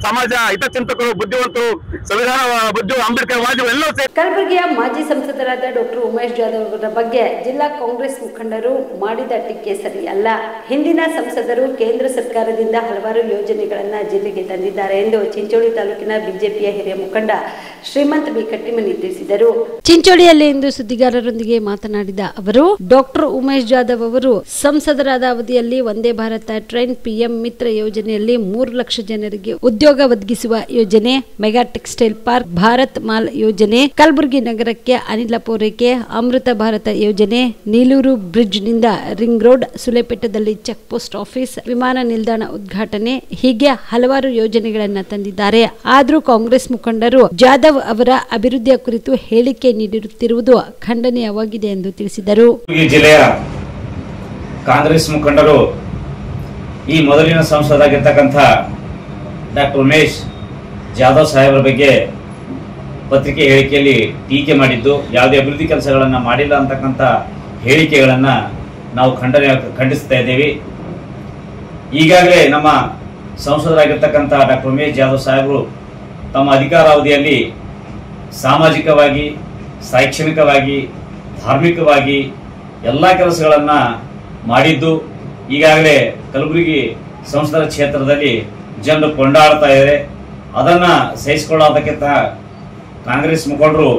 ಸಮಾಜ ಹಿತಚಿಂತಕರು, ಬುದ್ಧಿವಂತರು, ಸಂವಿಧಾನ ಬುದ್ಧಿ ಅಂಬೇಡ್ಕರ್ ವಾದಿಗಳು ಎಲ್ಲವೂ ಸೇರಿ ಕಲಬುರಗಿಯ ಮಾಜಿ ಸಂಸದರಾದ ಡಾಕ್ಟರ್ ಉಮೇಶ್ ಜಾಧವ್ ಅವರ ಬಗ್ಗೆ ಜಿಲ್ಲಾ ಕಾಂಗ್ರೆಸ್ ಮುಖಂಡರು ಮಾಡಿದ ಟೀಕೆ ಸರಿಯಲ್ಲ. ಹಿಂದಿನ ಸಂಸದರು ಕೇಂದ್ರ ಸರ್ಕಾರದಿಂದ ಹಲವಾರು ಯೋಜನೆಗಳನ್ನ ಜಿಲ್ಲೆಗೆ ತಂದಿದ್ದಾರೆ ಎಂದು ಚಿಂಚೋಳಿ ತಾಲೂಕಿನ ಬಿಜೆಪಿಯ ಹಿರಿಯ ಮುಖಂಡ ಶ್ರೀಮಂತ್ ಬಿ ಕಟ್ಟಿಮನಿ ತಿಳಿಸಿದರು. ಚಿಂಚೋಳಿಯಲ್ಲಿ ಇಂದು ಸುದ್ದಿಗಾರರೊಂದಿಗೆ ಮಾತನಾಡಿದ ಅವರು, ಡಾಕ್ಟರ್ ಉಮೇಶ್ ಜಾಧವ್ ಅವರು ಸಂಸದರಾದ ಅವಧಿಯಲ್ಲಿ ವಂದೇ ಭಾರತ ಟ್ರೈನ್, PM ಮಿತ್ರ ಯೋಜನೆಯಲ್ಲಿ 3 ಲಕ್ಷ ಜನರಿಗೆ ಉದ್ಯೋಗ ಒದಗಿಸುವ ಯೋಜನೆ, mega textile park, Bharatmala ಯೋಜನೆ, ಕಲಬುರಗಿ ನಗರಕ್ಕೆ ಅನಿಲ ಪೂರೈಕೆ, ಅಮೃತ ಭಾರತ ಯೋಜನೆ, ನೀಲೂರು ಬ್ರಿಡ್ಜ್ ನಿಂದ ರಿಂಗ್ ರೋಡ್, ಸುಲೇಪೇಟದಲ್ಲಿ ಚೆಕ್ ಪೋಸ್ಟ್ ಆಫೀಸ್, ವಿಮಾನ ನಿಲ್ದಾಣ ಉದ್ಘಾಟನೆ, ಹೀಗೆ ಹಲವಾರು ಯೋಜನೆಗಳನ್ನ ತಂದಿದ್ದಾರೆ. ಆದರೂ ಕಾಂಗ್ರೆಸ್ ಮುಖಂಡರು ಜಾಧವ್ ಅವರ ಅಭಿವೃದ್ಧಿಯ ಕುರಿತು ಹೇಳಿಕೆ ನೀಡುತ್ತಿರುವುದು ಖಂಡನೀಯವಾಗಿದೆ ಎಂದು ತಿಳಿಸಿದರು. ಜಿಲ್ಲೆಯ ಕಾಂಗ್ರೆಸ್ ಮುಖಂಡರು ಈ ಮೊದಲಿನ ಸಂಸದರಾಗಿರ್ತಕ್ಕಂಥ ಡಾಕ್ಟರ್ ಉಮೇಶ್ ಜಾಧವ್ ಸಾಹೇಬರ ಬಗ್ಗೆ ಪತ್ರಿಕೆ ಹೇಳಿಕೆಯಲ್ಲಿ ಟೀಕೆ ಮಾಡಿದ್ದು, ಯಾವುದೇ ಅಭಿವೃದ್ಧಿ ಕೆಲಸಗಳನ್ನು ಮಾಡಿಲ್ಲ ಅಂತಕ್ಕಂಥ ಹೇಳಿಕೆಗಳನ್ನು ನಾವು ಖಂಡಿಸ್ತಾ ಇದ್ದೇವೆ. ಈಗಾಗಲೇ ನಮ್ಮ ಸಂಸದರಾಗಿರ್ತಕ್ಕಂಥ ಡಾಕ್ಟರ್ ಉಮೇಶ್ ಜಾಧವ್ ಸಾಹೇಬರು ತಮ್ಮ ಅಧಿಕಾರಾವಧಿಯಲ್ಲಿ ಸಾಮಾಜಿಕವಾಗಿ, ಶೈಕ್ಷಣಿಕವಾಗಿ, ಧಾರ್ಮಿಕವಾಗಿ ಎಲ್ಲ ಕೆಲಸಗಳನ್ನು ಮಾಡಿದ್ದು ಈಗಾಗಲೇ ಕಲಬುರಗಿ ಸಂಸದರ ಕ್ಷೇತ್ರದಲ್ಲಿ ಜನರು ಕೊಂಡಾಡ್ತಾ ಇದ್ದಾರೆ. ಅದನ್ನು ಸಹಿಸಿಕೊಳ್ಳೋದಕ್ಕಿಂತ ಕಾಂಗ್ರೆಸ್ ಮುಖಂಡರು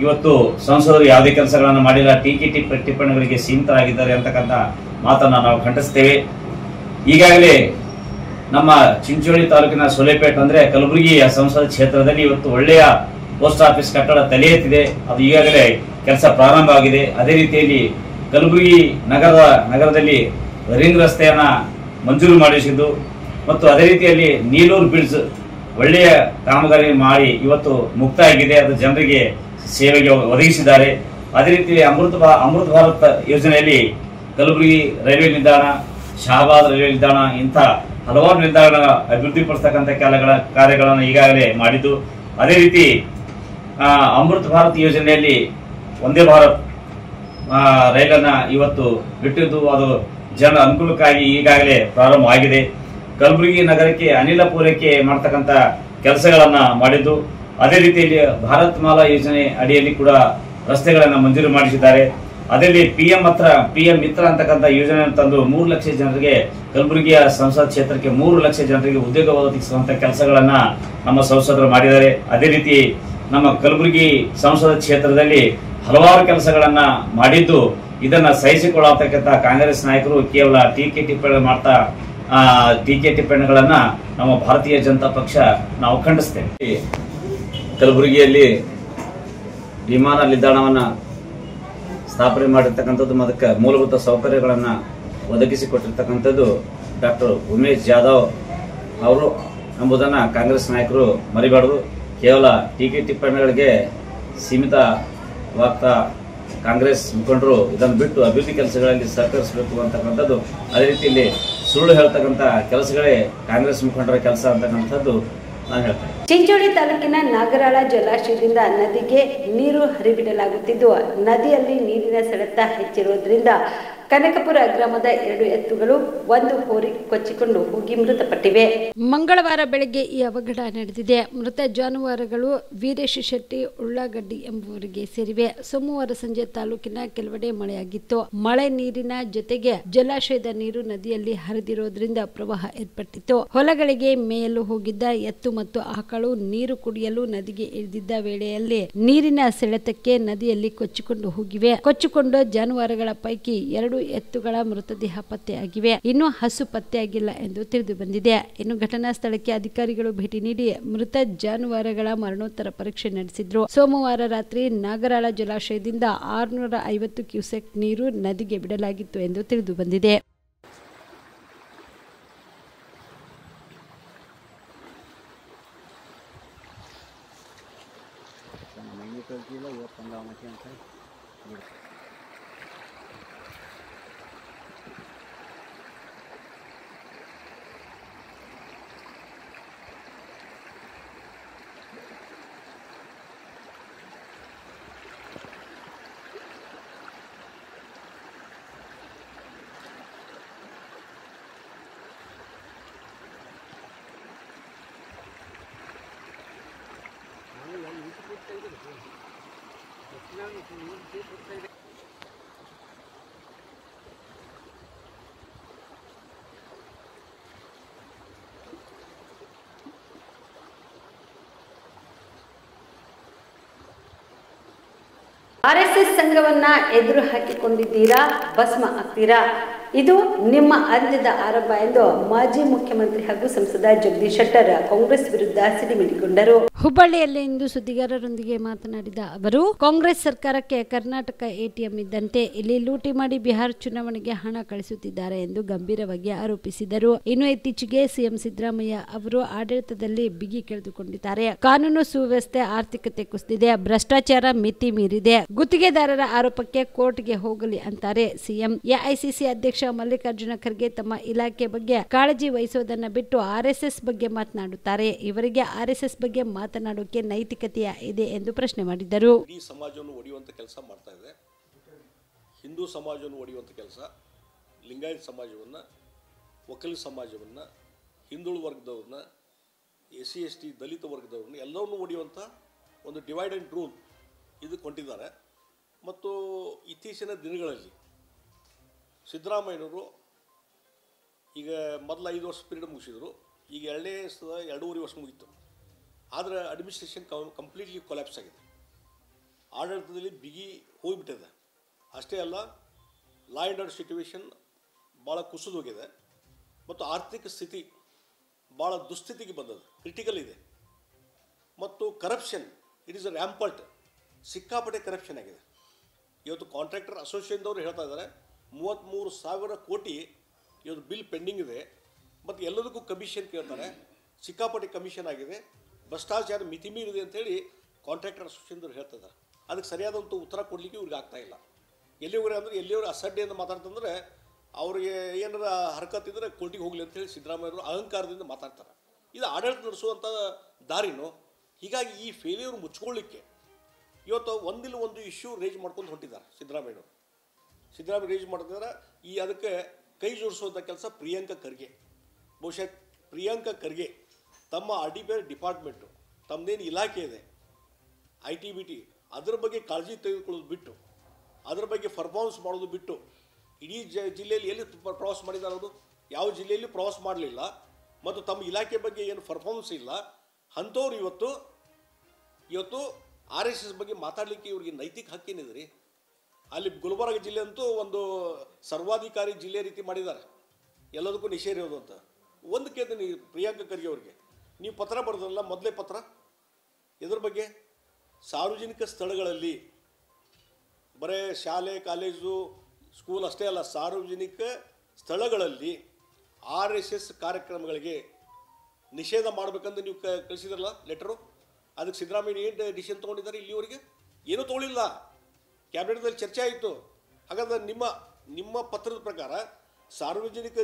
ಇವತ್ತು ಸಂಸದರು ಯಾವುದೇ ಕೆಲಸಗಳನ್ನು ಮಾಡಿಲ್ಲ, ಟೀಕೆ ಟಿಪ್ಪಣಿಗಳಿಗೆ ಸೀಮಿತರಾಗಿದ್ದಾರೆ ಅಂತಕ್ಕಂಥ ಮಾತನ್ನು ನಾವು ಖಂಡಿಸ್ತೇವೆ. ಈಗಾಗಲೇ ನಮ್ಮ ಚಿಂಚೋಳಿ ತಾಲೂಕಿನ ಸೊಲೆಪೇಟ್ ಅಂದರೆ ಕಲಬುರಗಿಯ ಸಂಸದ ಕ್ಷೇತ್ರದಲ್ಲಿ ಇವತ್ತು ಒಳ್ಳೆಯ ಪೋಸ್ಟ್ ಆಫೀಸ್ ಕಟ್ಟಡ ತಲೆ ಎತ್ತಿದೆ. ಅದು ಈಗಾಗಲೇ ಕೆಲಸ ಪ್ರಾರಂಭ ಆಗಿದೆ. ಅದೇ ರೀತಿಯಲ್ಲಿ ಕಲಬುರಗಿ ನಗರದಲ್ಲಿ ರಿಂಗ್ ರಸ್ತೆಯನ್ನು ಮಂಜೂರು ಮಾಡಿಸಿದ್ದು ಮತ್ತು ಅದೇ ರೀತಿಯಲ್ಲಿ ನೀಲೂರು ಬ್ರಿಡ್ಜ್ ಒಳ್ಳೆಯ ಕಾಮಗಾರಿ ಮಾಡಿ ಇವತ್ತು ಮುಕ್ತಾಯ ಆಗಿದೆ. ಅದು ಜನರಿಗೆ ಸೇವೆಗೆ ಒದಗಿಸಿದ್ದಾರೆ. ಅದೇ ರೀತಿಯಲ್ಲಿ ಅಮೃತ ಭಾರತ್ ಯೋಜನೆಯಲ್ಲಿ ಕಲಬುರಗಿ ರೈಲ್ವೆ ನಿಲ್ದಾಣ, ಶಹಾಬಾದ್ ರೈಲ್ವೆ ನಿಲ್ದಾಣ, ಇಂಥ ಹಲವಾರು ನಿಲ್ದಾಣಗಳ ಅಭಿವೃದ್ಧಿಪಡಿಸತಕ್ಕಂಥ ಕಾರ್ಯಗಳನ್ನು ಈಗಾಗಲೇ ಮಾಡಿದ್ದು. ಅದೇ ರೀತಿ ಅಮೃತ ಭಾರತ್ ಯೋಜನೆಯಲ್ಲಿ ವಂದೇ ಭಾರತ್ ರೈಲನ್ನು ಇವತ್ತು ಬಿಟ್ಟಿದ್ದು ಅದು ಜನರ ಅನುಕೂಲಕ್ಕಾಗಿ ಈಗಾಗಲೇ ಪ್ರಾರಂಭವಾಗಿದೆ. ಕಲಬುರಗಿ ನಗರಕ್ಕೆ ಅನಿಲ ಪೂರೈಕೆ ಮಾಡತಕ್ಕಂಥ ಕೆಲಸಗಳನ್ನು ಮಾಡಿದ್ದು. ಅದೇ ರೀತಿಯಲ್ಲಿ ಭಾರತ್ ಮಾಲಾ ಯೋಜನೆ ಅಡಿಯಲ್ಲಿ ಕೂಡ ರಸ್ತೆಗಳನ್ನು ಮಂಜೂರು ಮಾಡಿಸಿದ್ದಾರೆ. ಅದರಲ್ಲಿ PM ಮಿತ್ರ ಅಂತಕ್ಕಂಥ ಯೋಜನೆಯನ್ನು ತಂದು 3 ಲಕ್ಷ ಜನರಿಗೆ ಕಲಬುರಗಿಯ ಸಂಸತ್ ಕ್ಷೇತ್ರಕ್ಕೆ 3 ಲಕ್ಷ ಜನರಿಗೆ ಉದ್ಯೋಗ ಒದಗಿಸುವಂಥ ಕೆಲಸಗಳನ್ನು ನಮ್ಮ ಸಂಸದರು ಮಾಡಿದ್ದಾರೆ. ಅದೇ ರೀತಿ ನಮ್ಮ ಕಲಬುರಗಿ ಸಂಸದ ಕ್ಷೇತ್ರದಲ್ಲಿ ಹಲವಾರು ಕೆಲಸಗಳನ್ನು ಮಾಡಿದ್ದು ಇದನ್ನು ಸಹಿಸಿಕೊಳ್ಳತಕ್ಕಂಥ ಕಾಂಗ್ರೆಸ್ ನಾಯಕರು ಕೇವಲ ಟೀಕೆ ಟಿಪ್ಪಣಿಗಳನ್ನು ನಮ್ಮ ಭಾರತೀಯ ಜನತಾ ಪಕ್ಷ ನಾವು ಖಂಡಿಸ್ತೇವೆ. ಕಲಬುರಗಿಯಲ್ಲಿ ವಿಮಾನ ನಿಲ್ದಾಣವನ್ನು ಸ್ಥಾಪನೆ ಮಾಡಿರ್ತಕ್ಕಂಥದ್ದು ಅದಕ್ಕೆ ಮೂಲಭೂತ ಸೌಕರ್ಯಗಳನ್ನು ಒದಗಿಸಿಕೊಟ್ಟಿರ್ತಕ್ಕಂಥದ್ದು ಡಾಕ್ಟರ್ ಉಮೇಶ್ ಜಾಧವ್ ಅವರು ಎಂಬುದನ್ನು ಕಾಂಗ್ರೆಸ್ ನಾಯಕರು ಮರಿಬಾರದು. ಕೇವಲ ಟೀಕೆ ಟಿಪ್ಪಣಿಗಳಿಗೆ ಸೀಮಿತವಾಗ್ತಾ ಕಾಂಗ್ರೆಸ್ ಮುಖಂಡರು ಇದನ್ನು ಬಿಟ್ಟು ಅಭಿವೃದ್ಧಿ ಕೆಲಸಗಳಲ್ಲಿ ಸಹಕರಿಸಬೇಕು ಅಂತಕ್ಕಂಥದ್ದು, ಅದೇ ರೀತಿಯಲ್ಲಿ ಸುಳ್ಳು ಹೇಳ್ತಕ್ಕಂಥ ಕೆಲಸಗಳೇ ಕಾಂಗ್ರೆಸ್ ಮುಖಂಡರ ಕೆಲಸ ಅಂತಕ್ಕಂಥದ್ದು ನಾನು ಹೇಳ್ತೇನೆ. ಚಿಂಚೋಳಿ ತಾಲೂಕಿನ ನಾಗರಾಳ ಜಲಾಶಯದಿಂದ ನದಿಗೆ ನೀರು ಹರಿಬಿಡಲಾಗುತ್ತಿದ್ದು ನದಿಯಲ್ಲಿ ನೀರಿನ ಸೆಳೆತ ಹೆಚ್ಚಿರುವುದರಿಂದ ಕನಕಪುರ ಗ್ರಾಮದ 2 ಎತ್ತುಗಳು ಒಂದು ಹೋರಿ ಕೊಚ್ಚಿಕೊಂಡು ಹೋಗಿ ಮೃತಪಟ್ಟಿವೆ. ಮಂಗಳವಾರ ಬೆಳಗ್ಗೆ ಈ ಅವಘಡ ನಡೆದಿದೆ. ಮೃತ ಜಾನುವಾರುಗಳು ವೀರೇಶ್ ಶೆಟ್ಟಿ ಉಳ್ಳಾಗಡ್ಡಿ ಎಂಬುವರಿಗೆ ಸೇರಿವೆ. ಸೋಮವಾರ ಸಂಜೆ ತಾಲೂಕಿನ ಕೆಲವೆಡೆ ಮಳೆಯಾಗಿತ್ತು. ಮಳೆ ನೀರಿನ ಜೊತೆಗೆ ಜಲಾಶಯದ ನೀರು ನದಿಯಲ್ಲಿ ಹರಿದಿರುವುದರಿಂದ ಪ್ರವಾಹ ಏರ್ಪಟ್ಟಿತ್ತು. ಹೊಲಗಳಿಗೆ ಮೇಯಲು ಹೋಗಿದ್ದ ಎತ್ತು ಮತ್ತು ಆಕಳು ನೀರು ಕುಡಿಯಲು ನದಿಗೆ ಇಳಿದಿದ್ದ ವೇಳೆಯಲ್ಲಿ ನೀರಿನ ಸೆಳೆತಕ್ಕೆ ನದಿಯಲ್ಲಿ ಕೊಚ್ಚಿಕೊಂಡು ಹೋಗಿವೆ. ಕೊಚ್ಚಿಕೊಂಡ ಜಾನುವಾರುಗಳ ಪೈಕಿ 2 ಎತ್ತುಗಳ ಮೃತದೇಹ ಪತ್ತೆಯಾಗಿವೆ. ಇನ್ನು ಹಸು ಪತ್ತೆಯಾಗಿಲ್ಲ ಎಂದು ತಿಳಿದು ಬಂದಿದೆ. ಇನ್ನು ಘಟನಾ ಸ್ಥಳಕ್ಕೆ ಅಧಿಕಾರಿಗಳು ಭೇಟಿ ನೀಡಿ ಮೃತ ಜಾನುವಾರುಗಳ ಮರಣೋತ್ತರ ಪರೀಕ್ಷೆ ನಡೆಸಿದ್ರು. ಸೋಮವಾರ ರಾತ್ರಿ ನಾಗರಾಳ ಜಲಾಶಯದಿಂದ 650 ಕ್ಯೂಸೆಕ್ ನೀರು ನದಿಗೆ ಬಿಡಲಾಗಿತ್ತು ಎಂದು ತಿಳಿದು ಬಂದಿದೆ. ಆರ್ಎಸ್ಎಸ್ ಸಂಘವನ್ನ ಎದುರು ಹಾಕಿಕೊಂಡಿದ್ದೀರಾ, ಭಸ್ಮ ಆಗ್ತೀರಾ, ಇದು ನಿಮ್ಮ ಅಂತ್ಯದ ಆರಂಭ ಎಂದು ಮಾಜಿ ಮುಖ್ಯಮಂತ್ರಿ ಹಾಗೂ ಸಂಸದ ಜಗದೀಶ್ ಶೆಟ್ಟರ್ ಕಾಂಗ್ರೆಸ್ ವಿರುದ್ಧ ಸಿಡಿಮಿಡಿಗೊಂಡರು. ಹುಬ್ಬಳ್ಳಿಯಲ್ಲಿ ಇಂದು ಸುದ್ದಿಗಾರರೊಂದಿಗೆ ಮಾತನಾಡಿದ ಅವರು, ಕಾಂಗ್ರೆಸ್ ಸರ್ಕಾರಕ್ಕೆ ಕರ್ನಾಟಕ ಎಟಿಎಂ ಇದ್ದಂತೆ ಇಲ್ಲಿ ಲೂಟಿ ಮಾಡಿ ಬಿಹಾರ ಚುನಾವಣೆಗೆ ಹಣ ಕಳಿಸುತ್ತಿದ್ದಾರೆ ಎಂದು ಗಂಭೀರವಾಗಿ ಆರೋಪಿಸಿದರು. ಇನ್ನು ಇತ್ತೀಚೆಗೆ ಸಿಎಂ ಸಿದ್ದರಾಮಯ್ಯ ಅವರು ಆಡಳಿತದಲ್ಲಿ ಬಿಗಿ ಕಳೆದುಕೊಂಡಿದ್ದಾರೆ. ಕಾನೂನು ಸುವ್ಯವಸ್ಥೆ, ಆರ್ಥಿಕತೆ ಕುಸಿದಿದೆ, ಭ್ರಷ್ಟಾಚಾರ ಮಿತಿ ಮೀರಿದೆ. ಗುತ್ತಿಗೆದಾರರ ಆರೋಪಕ್ಕೆ ಕೋರ್ಟ್ಗೆ ಹೋಗಲಿ ಅಂತಾರೆ ಸಿಎಂ. ಎಐಸಿಸಿ ಅಧ್ಯಕ್ಷ ಮಲ್ಲಿಕಾರ್ಜುನ ಖರ್ಗೆ ತಮ್ಮ ಇಲಾಖೆ ಬಗ್ಗೆ ಕಾಳಜಿ ವಹಿಸೋದನ್ನ ಬಿಟ್ಟು ಆರ್ಎಸ್ಎಸ್ ಬಗ್ಗೆ ಮಾತನಾಡುತ್ತಾರೆ. ಇವರಿಗೆ ಆರ್ಎಸ್ಎಸ್ ಬಗ್ಗೆ ಮಾತನಾಡೋಕೆ ನೈತಿಕತೆಯ ಇದೆ ಎಂದು ಪ್ರಶ್ನೆ ಮಾಡಿದರು. ಇಡೀ ಸಮಾಜವನ್ನು ಒಡೆಯುವಂತ ಕೆಲಸ ಮಾಡ್ತಾ ಇದೆ. ಹಿಂದೂ ಸಮಾಜವನ್ನು ಒಡೆಯುವಂತ ಕೆಲಸ, ಲಿಂಗಾಯತ ಸಮಾಜವನ್ನ, ಒಕ್ಕಲಿಗ ಸಮಾಜವನ್ನ, ಹಿಂದುಳಿದ ವರ್ಗದವ್ರನ್ನ, SC ST ದಲಿತ ವರ್ಗದವ್ರನ್ನ ಎಲ್ಲವನ್ನೂ ಒಡೆಯುವಂತ ಒಂದು ಡಿವೈಡ್ ಅಂಡ್ ರೂಲ್ ಇದು ಕೊಂಡಿದ್ದಾರೆ. ಮತ್ತು ಇತ್ತೀಚಿನ ದಿನಗಳಲ್ಲಿ ಸಿದ್ದರಾಮಯ್ಯನವರು ಈಗ ಮೊದಲು 5 ವರ್ಷ ಪೀರಿಯಡ್ ಮುಗಿಸಿದ್ರು, ಈಗ 2.5 ವರ್ಷ ಮುಗಿತು. ಆದರೆ ಅಡ್ಮಿನಿಸ್ಟ್ರೇಷನ್ ಕಂಪ್ಲೀಟ್ಲಿ ಕೊಲ್ಯಾಪ್ಸ್ ಆಗಿದೆ. ಆಡಳಿತದಲ್ಲಿ ಬಿಗಿ ಹೋಗಿಬಿಟ್ಟಿದೆ. ಅಷ್ಟೇ ಅಲ್ಲ, ಲಾ ಆ್ಯಂಡ್ ಆರ್ಡರ್ ಸಿಚುವೇಶನ್ ಭಾಳ ಕುಸಿದು ಹೋಗಿದೆ ಮತ್ತು ಆರ್ಥಿಕ ಸ್ಥಿತಿ ಭಾಳ ದುಸ್ಥಿತಿಗೆ ಬಂದದ್ದು, ಕ್ರಿಟಿಕಲ್ ಇದೆ. ಮತ್ತು ಕರಪ್ಷನ್ ಇಟ್ ಈಸ್ ಅ ರ್ಯಾಂಪಲ್ಟ್, ಸಿಕ್ಕಾಪಟ್ಟೆ ಕರಪ್ಷನ್ ಆಗಿದೆ. ಇವತ್ತು ಕಾಂಟ್ರಾಕ್ಟರ್ ಅಸೋಸಿಯೇಷನ್ದವರು ಹೇಳ್ತಾ ಇದ್ದಾರೆ 33,000 ಕೋಟಿ ಇವತ್ತು ಬಿಲ್ ಪೆಂಡಿಂಗ್ ಇದೆ ಮತ್ತು ಎಲ್ಲದಕ್ಕೂ ಕಮಿಷನ್ ಕೇಳ್ತಾರೆ. ಸಿಕ್ಕಾಪಟ್ಟೆ ಕಮಿಷನ್ ಆಗಿದೆ, ಭ್ರಷ್ಟಾಚಾರ ಮಿತಿ ಮೀರಿದೆ ಅಂತೇಳಿ ಕಾಂಟ್ರಾಕ್ಟರ್ ಅಸೋಸಿಯೇಷನ್ದವ್ರು ಹೇಳ್ತಾ ಇದ್ದಾರೆ. ಅದಕ್ಕೆ ಸರಿಯಾದಂಥ ಉತ್ತರ ಕೊಡಲಿಕ್ಕೆ ಇವ್ರಿಗೆ ಆಗ್ತಾಯಿಲ್ಲ. ಎಲ್ಲಿವರೆ ಅಂದರೆ ಎಲ್ಲಿಯವರು ಅಸಡ್ಡೆಯಿಂದ ಮಾತಾಡ್ತಂದ್ರೆ ಅವ್ರಿಗೆ ಏನಾರ ಹರಕತ್ತಿದ್ರೆ ಕೋರ್ಟಿಗೆ ಹೋಗಲಿ ಅಂತೇಳಿ ಸಿದ್ದರಾಮಯ್ಯವರು ಅಹಂಕಾರದಿಂದ ಮಾತಾಡ್ತಾರೆ. ಇದು ಆಡಳಿತ ನಡೆಸುವಂಥ ದಾರಿನೋ. ಹೀಗಾಗಿ ಈ ಫೇಲ್ಯೂರ್ ಮುಚ್ಕೊಳ್ಳಿಕ್ಕೆ ಇವತ್ತು ಒಂದಿಲ್ಲ ಒಂದು ಇಶ್ಯೂ ರೇಜ್ ಮಾಡ್ಕೊಂಡು ಹೊಂಟಿದ್ದಾರೆ ಸಿದ್ದರಾಮಯ್ಯವರು. ಸಿದ್ದರಾಮಯ್ಯ ರೇಜ್ ಮಾಡ್ತಿದ್ದಾರೆ. ಅದಕ್ಕೆ ಕೈ ಜೋಡಿಸುವಂಥ ಕೆಲಸ ಪ್ರಿಯಾಂಕಾ ಖರ್ಗೆ. ಬಹುಶಃ ಪ್ರಿಯಾಂಕಾ ಖರ್ಗೆ ತಮ್ಮ RDPR ಡಿಪಾರ್ಟ್ಮೆಂಟು, ತಮ್ಮದೇನು ಇಲಾಖೆ ಇದೆ ITBT, ಅದರ ಬಗ್ಗೆ ಕಾಳಜಿ ತೆಗೆದುಕೊಳ್ಳೋದು ಬಿಟ್ಟು, ಅದರ ಬಗ್ಗೆ ಪರ್ಫಾರ್ಮೆನ್ಸ್ ಮಾಡೋದು ಬಿಟ್ಟು, ಇಡೀ ಜಿಲ್ಲೆಯಲ್ಲಿ ಎಲ್ಲಿ ಪ್ರವಾಸ ಮಾಡಿದ್ದಾರೆ ಅವರು? ಯಾವ ಜಿಲ್ಲೆಯಲ್ಲಿ ಪ್ರವಾಸ ಮಾಡಲಿಲ್ಲ. ಮತ್ತು ತಮ್ಮ ಇಲಾಖೆ ಬಗ್ಗೆ ಏನು ಪರ್ಫಾರ್ಮೆನ್ಸ್ ಇಲ್ಲ. ಅಂಥವ್ರು ಇವತ್ತು RSS ಬಗ್ಗೆ ಮಾತಾಡಲಿಕ್ಕೆ ಇವ್ರಿಗೆ ನೈತಿಕ ಹಕ್ಕೇನಿದೆ ರೀ? ಅಲ್ಲಿ ಗುಲ್ಬರ್ಗ ಜಿಲ್ಲೆ ಅಂತೂ ಒಂದು ಸರ್ವಾಧಿಕಾರಿ ಜಿಲ್ಲೆ ರೀತಿ ಮಾಡಿದ್ದಾರೆ, ಎಲ್ಲದಕ್ಕೂ ನಿಷೇಧ ಇರೋದು ಅಂತ. ಒಂದು ಕೇಳ್ತೀನಿ ಪ್ರಿಯಾಂಕಾ ಖರ್ಗೆ ಅವ್ರಿಗೆ, ನೀವು ಪತ್ರ ಬರೆದ್ರಲ್ಲ, ಮೊದಲೇ ಪತ್ರ ಇದ್ರ ಬಗ್ಗೆ ಸಾರ್ವಜನಿಕ ಸ್ಥಳಗಳಲ್ಲಿ, ಬರೇ ಶಾಲೆ ಕಾಲೇಜು ಸ್ಕೂಲ್ ಅಷ್ಟೇ ಅಲ್ಲ, ಸಾರ್ವಜನಿಕ ಸ್ಥಳಗಳಲ್ಲಿ RSS ಕಾರ್ಯಕ್ರಮಗಳಿಗೆ ನಿಷೇಧ ಮಾಡಬೇಕಂತ ನೀವು ಕಳಿಸಿದ್ರಲ್ಲ ಲೆಟರು. ಅದಕ್ಕೆ ಸಿದ್ದರಾಮಯ್ಯ ಏನು ಡಿಸಿಷನ್ ತೊಗೊಂಡಿದ್ದಾರೆ? ಇಲ್ಲಿವರೆಗೆ ಏನೂ ತೊಗೊಳಿಲ್ಲ. ಕ್ಯಾಬಿನೆಟ್ದಲ್ಲಿ ಚರ್ಚೆ ಆಯಿತು. ಹಾಗಾದ್ರೆ ನಿಮ್ಮ ಪತ್ರದ ಪ್ರಕಾರ ಸಾರ್ವಜನಿಕ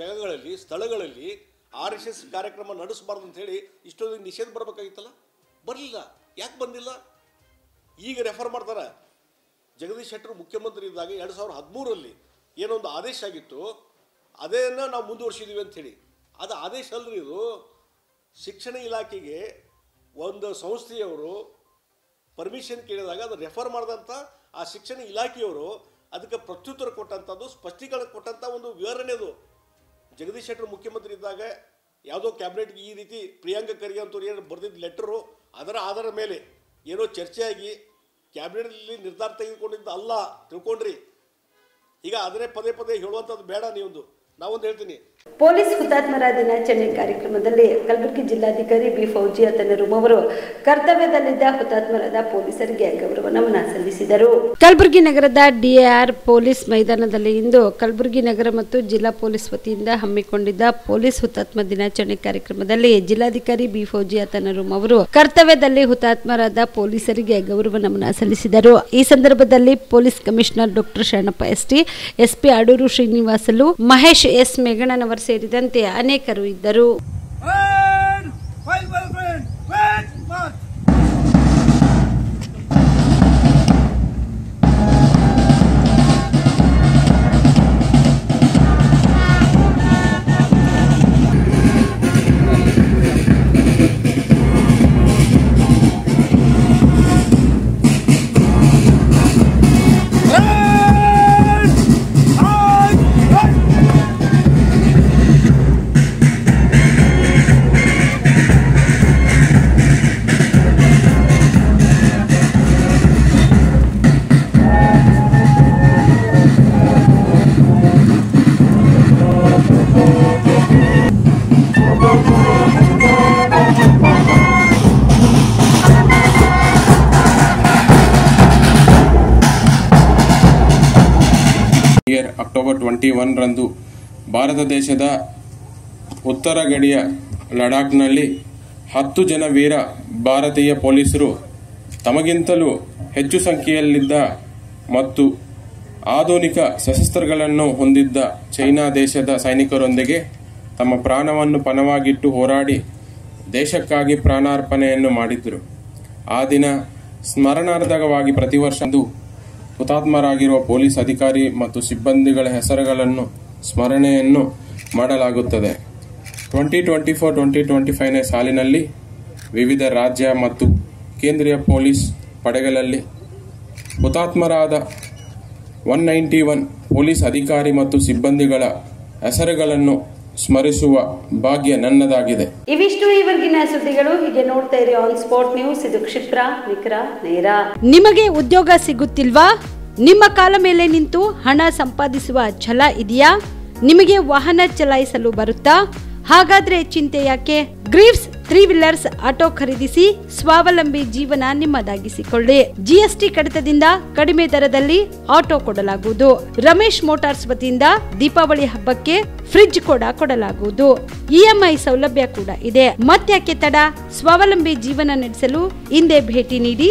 ಜಾಗಗಳಲ್ಲಿ, ಸ್ಥಳಗಳಲ್ಲಿ RSS ಕಾರ್ಯಕ್ರಮ ನಡೆಸಬಾರ್ದು ಅಂತ ಹೇಳಿ ಇಷ್ಟೊಂದು ನಿಷೇಧ ಬರಬೇಕಾಗಿತ್ತಲ್ಲ, ಬರಲಿಲ್ಲ. ಯಾಕೆ ಬಂದಿಲ್ಲ? ಈಗ ರೆಫರ್ ಮಾಡ್ತಾರೆ. ಜಗದೀಶ್ ಶೆಟ್ಟರ್ ಮುಖ್ಯಮಂತ್ರಿ ಇದ್ದಾಗ 2013ರಲ್ಲಿ ಏನೊಂದು ಆದೇಶ ಆಗಿತ್ತು, ಅದನ್ನು ನಾವು ಮುಂದುವರಿಸಿದ್ದೀವಿ ಅಂಥೇಳಿ. ಅದು ಆದೇಶ ಅಲ್ರಿ, ಇದು ಶಿಕ್ಷಣ ಇಲಾಖೆಗೆ ಒಂದು ಸಂಸ್ಥೆಯವರು ಪರ್ಮಿಷನ್ ಕೇಳಿದಾಗ ಅದು ರೆಫರ್ ಮಾಡಿದಂಥ ಆ ಶಿಕ್ಷಣ ಇಲಾಖೆಯವರು ಅದಕ್ಕೆ ಪ್ರತ್ಯುತ್ತರ ಕೊಟ್ಟಂಥದ್ದು, ಸ್ಪಷ್ಟೀಕರಣ ಕೊಟ್ಟಂಥ ಒಂದು ವಿವರಣೆ ಅದು. ಜಗದೀಶ್ ಶೆಟ್ಟರ್ ಮುಖ್ಯಮಂತ್ರಿ ಇದ್ದಾಗ ಯಾವುದೋ ಕ್ಯಾಬಿನೆಟ್ಗೆ ಈ ರೀತಿ ಪ್ರಿಯಾಂಕ ಖರ್ಗೆ ಅಂತವ್ರು ಏನು ಬರೆದಿದ್ದ ಲೆಟರು, ಅದರ ಆಧಾರದ ಮೇಲೆ ಏನೋ ಚರ್ಚೆಯಾಗಿ ಕ್ಯಾಬಿನೆಟ್ನಲ್ಲಿ ನಿರ್ಧಾರ ತೆಗೆದುಕೊಂಡಿದ್ದು ಅಲ್ಲ ತಿಳ್ಕೊಂಡ್ರಿ. ಈಗ ಅದನ್ನೇ ಪದೇ ಪದೇ ಹೇಳುವಂಥದ್ದು ಬೇಡ. ನೀವೊಂದು ನಾವೊಂದು ಹೇಳ್ತೀನಿ. ಪೊಲೀಸ್ ಹುತಾತ್ಮರ ದಿನಾಚರಣೆ ಕಾರ್ಯಕ್ರಮದಲ್ಲಿ ಕಲಬುರಗಿ ಜಿಲ್ಲಾಧಿಕಾರಿ ಬಿ ಫೌಜಿಯಾ ತನ್ನರುಮ್ ಅವರು ಕರ್ತವ್ಯದಲ್ಲಿದ್ದ ಹುತಾತ್ಮರಾದ ಪೊಲೀಸರಿಗೆ ಗೌರವ ನಮನ ಸಲ್ಲಿಸಿದರು. ಕಲಬುರಗಿ ನಗರದ DAR ಪೊಲೀಸ್ ಮೈದಾನದಲ್ಲಿ ಇಂದು ಕಲಬುರಗಿ ನಗರ ಮತ್ತು ಜಿಲ್ಲಾ ಪೊಲೀಸ್ ವತಿಯಿಂದ ಹಮ್ಮಿಕೊಂಡಿದ್ದ ಪೊಲೀಸ್ ಹುತಾತ್ಮ ದಿನಾಚರಣೆ ಕಾರ್ಯಕ್ರಮದಲ್ಲಿ ಜಿಲ್ಲಾಧಿಕಾರಿ ಬಿ ಫೌಜಿಯಾ ತನ್ನರುಮ್ ಅವರು ಕರ್ತವ್ಯದಲ್ಲಿ ಹುತಾತ್ಮರಾದ ಪೊಲೀಸರಿಗೆ ಗೌರವ ನಮನ ಸಲ್ಲಿಸಿದರು. ಈ ಸಂದರ್ಭದಲ್ಲಿ police commissioner doctor Sharanappa ST, SP Adoor Srinivasulu, Mahesh S Meghannavar ಸೇರಿದಂತೆ ಅನೇಕರು ಇದ್ದರು. ಅಕ್ಟೋಬರ್ 21 ರಂದು ಭಾರತ ದೇಶದ ಉತ್ತರ ಗಡಿಯ ಲಡಾಖ್ನಲ್ಲಿ 10 ಜನ ವೀರ ಭಾರತೀಯ ಪೊಲೀಸರು ತಮಗಿಂತಲೂ ಹೆಚ್ಚು ಸಂಖ್ಯೆಯಲ್ಲಿದ್ದ ಮತ್ತು ಆಧುನಿಕ ಶಸ್ತ್ರಾಸ್ತ್ರಗಳನ್ನು ಹೊಂದಿದ್ದ ಚೈನಾ ದೇಶದ ಸೈನಿಕರೊಂದಿಗೆ ತಮ್ಮ ಪ್ರಾಣವನ್ನು ಪಣವಾಗಿಟ್ಟು ಹೋರಾಡಿ ದೇಶಕ್ಕಾಗಿ ಪ್ರಾಣಾರ್ಪಣೆಯನ್ನು ಮಾಡಿದ್ದರು. ಆ ದಿನ ಸ್ಮರಣಾರ್ಥಕವಾಗಿ ಪ್ರತಿ ವರ್ಷ ಹುತಾತ್ಮರಾಗಿರುವ ಪೊಲೀಸ್ ಅಧಿಕಾರಿ ಮತ್ತು ಸಿಬ್ಬಂದಿಗಳ ಹೆಸರುಗಳನ್ನು ಸ್ಮರಣೆಯನ್ನು ಮಾಡಲಾಗುತ್ತದೆ. 2024-2025ನೇ ಸಾಲಿನಲ್ಲಿ ವಿವಿಧ ರಾಜ್ಯ ಮತ್ತು ಕೇಂದ್ರೀಯ ಪೊಲೀಸ್ ಪಡೆಗಳಲ್ಲಿ ಹುತಾತ್ಮರಾದ 191 ಪೊಲೀಸ್ ಅಧಿಕಾರಿ ಮತ್ತು ಸಿಬ್ಬಂದಿಗಳ ಹೆಸರುಗಳನ್ನು ಸ್ಮರಿಸುವ ಭಾಗ್ಯ ನನ್ನದಾಗಿದೆ. ಇವಿಷ್ಟು ಈವರೆಗಿನ ಸುದ್ದಿಗಳು. ಹೀಗೆ ನೋಡ್ತಾ ಇರಿ ಆನ್ ಸ್ಪಾಟ್ ನ್ಯೂಸ್. ಇದು ಕ್ಷಿಪ್ರ, ನಿಖರ, ನೇರ. ನಿಮಗೆ ಉದ್ಯೋಗ ಸಿಗುತ್ತಿಲ್ವಾ? ನಿಮ್ಮ ಕಾಲ ಮೇಲೆ ನಿಂತು ಹಣ ಸಂಪಾದಿಸುವ ಛಲ ಇದೆಯಾ? ನಿಮಗೆ ವಾಹನ ಚಲಾಯಿಸಲು ಬರುತ್ತಾ? ಹಾಗಾದ್ರೆ ಚಿಂತೆ ಯಾಕೆ? ಗ್ರೀವ್ಸ್ 3 ವೀಲರ್ಸ್ ಆಟೋ ಖರೀದಿಸಿ ಸ್ವಾವಲಂಬಿ ಜೀವನ ನಿಮ್ಮದಾಗಿಸಿಕೊಳ್ಳಿ. GST ಕಡಿತದಿಂದ ಕಡಿಮೆ ದರದಲ್ಲಿ ಆಟೋ ಕೊಡಲಾಗುವುದು. ರಮೇಶ್ ಮೋಟಾರ್ಸ್ ವತಿಯಿಂದ ದೀಪಾವಳಿ ಹಬ್ಬಕ್ಕೆ ಫ್ರಿಡ್ಜ್ ಕೂಡ ಕೊಡಲಾಗುವುದು. EMI ಸೌಲಭ್ಯ ಕೂಡ ಇದೆ. ಮತ್ತ್ಯಾಕೆ ತಡ? ಸ್ವಾವಲಂಬಿ ಜೀವನ ನಡೆಸಲು ಹಿಂದೆ ಭೇಟಿ ನೀಡಿ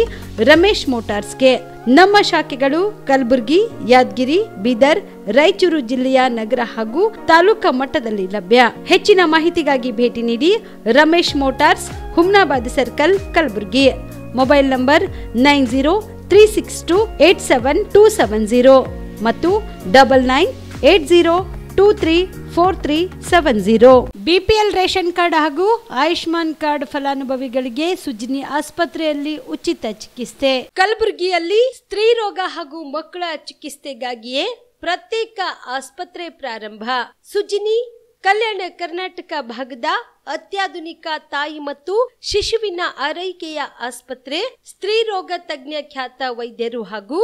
ರಮೇಶ್ ಮೋಟಾರ್ಸ್ಗೆ. ನಮ್ಮ ಶಾಖೆಗಳು ಕಲಬುರಗಿ, ಯಾದಗಿರಿ, ಬೀದರ್, ರಾಯಚೂರು ಜಿಲ್ಲೆಯ ನಗರ ಹಾಗೂ ತಾಲೂಕಾ ಮಟ್ಟದಲ್ಲಿ ಲಭ್ಯ. ಹೆಚ್ಚಿನ ಮಾಹಿತಿಗಾಗಿ ಭೇಟಿ ನೀಡಿ Ramesh motors, Humnabad circle, Kalaburagi. Mobile number 9036287270 ಮತ್ತು 9980234370. BPL ರೇಷನ್ ಕಾರ್ಡ್ ಹಾಗೂ ಆಯುಷ್ಮಾನ್ ಕಾರ್ಡ್ ಫಲಾನುಭವಿಗಳಿಗೆ ಸುಜಿನಿ ಆಸ್ಪತ್ರೆಯಲ್ಲಿ ಉಚಿತ ಚಿಕಿತ್ಸೆ. ಕಲಬುರಗಿಯಲ್ಲಿ ಸ್ತ್ರೀ ರೋಗ ಹಾಗೂ ಮಕ್ಕಳ ಚಿಕಿತ್ಸೆಗಾಗಿಯೇ ಪ್ರತ್ಯೇಕ ಆಸ್ಪತ್ರೆ ಪ್ರಾರಂಭ. ಸುಜಿನಿ ಕಲ್ಯಾಣ ಕರ್ನಾಟಕ ಭಾಗದ ಅತ್ಯಾಧುನಿಕ ತಾಯಿ ಮತ್ತು ಶಿಶುವಿನ ಆರೈಕೆಯ ಆಸ್ಪತ್ರೆ. ಸ್ತ್ರೀ ರೋಗ ತಜ್ಞ ಖ್ಯಾತ ವೈದ್ಯರು ಹಾಗೂ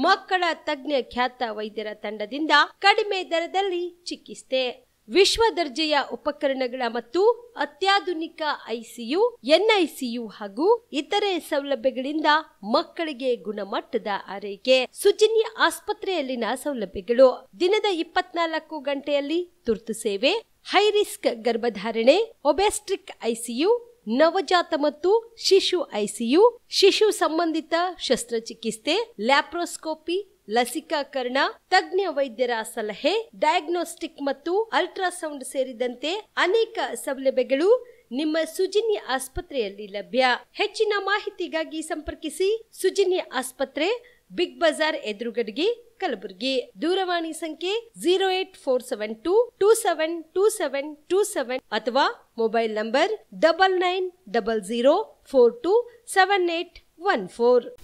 ಮಕ್ಕಳ ತಜ್ಞ ಖ್ಯಾತ ವೈದ್ಯರ ತಂಡದಿಂದ ಕಡಿಮೆ ದರದಲ್ಲಿ ಚಿಕಿತ್ಸೆ. ವಿಶ್ವ ದರ್ಜೆಯ ಉಪಕರಣಗಳ ಮತ್ತು ಅತ್ಯಾಧುನಿಕ ICU, NICU ಹಾಗೂ ಇತರೆ ಸೌಲಭ್ಯಗಳಿಂದ ಮಕ್ಕಳಿಗೆ ಗುಣಮಟ್ಟದ ಆರೈಕೆ. ಸುಜಿನಿ ಆಸ್ಪತ್ರೆಯಲ್ಲಿನ ಸೌಲಭ್ಯಗಳು: ದಿನದ 24 ಗಂಟೆಯಲ್ಲಿ ತುರ್ತು ಸೇವೆ, ಹೈ ರಿಸ್ಕ್ ಗರ್ಭಧಾರಣೆ, ಒಬೆಸ್ಟ್ರಿಕ್ ICU, ನವಜಾತ ಮತ್ತು ಶಿಶು ICU, ಶಿಶು ಸಂಬಂಧಿತ ಶಸ್ತ್ರಚಿಕಿತ್ಸೆ, ಲ್ಯಾಪ್ರೋಸ್ಕೋಪಿ, ಲಸಿಕಾಕರಣ, ತಜ್ಞ ವೈದ್ಯರ ಸಲಹೆ, ಡಯಾಗ್ನೋಸ್ಟಿಕ್ ಮತ್ತು ಅಲ್ಟ್ರಾಸೌಂಡ್ ಸೇರಿದಂತೆ ಅನೇಕ ಸೌಲಭ್ಯಗಳು ನಿಮ್ಮ ಸುಜಿನಿ ಆಸ್ಪತ್ರೆಯಲ್ಲಿ ಲಭ್ಯ. ಹೆಚ್ಚಿನ ಮಾಹಿತಿಗಾಗಿ ಸಂಪರ್ಕಿಸಿ ಸುಜಿನಿ ಆಸ್ಪತ್ರೆ, ಬಿಗ್ ಬಜಾರ್ ಎದುರುಗಡೆಗೆ, ಕಲಬುರಗಿ. ದೂರವಾಣಿ ಸಂಖ್ಯೆ 08472272727 ಅಥವಾ mobile number 9900427814.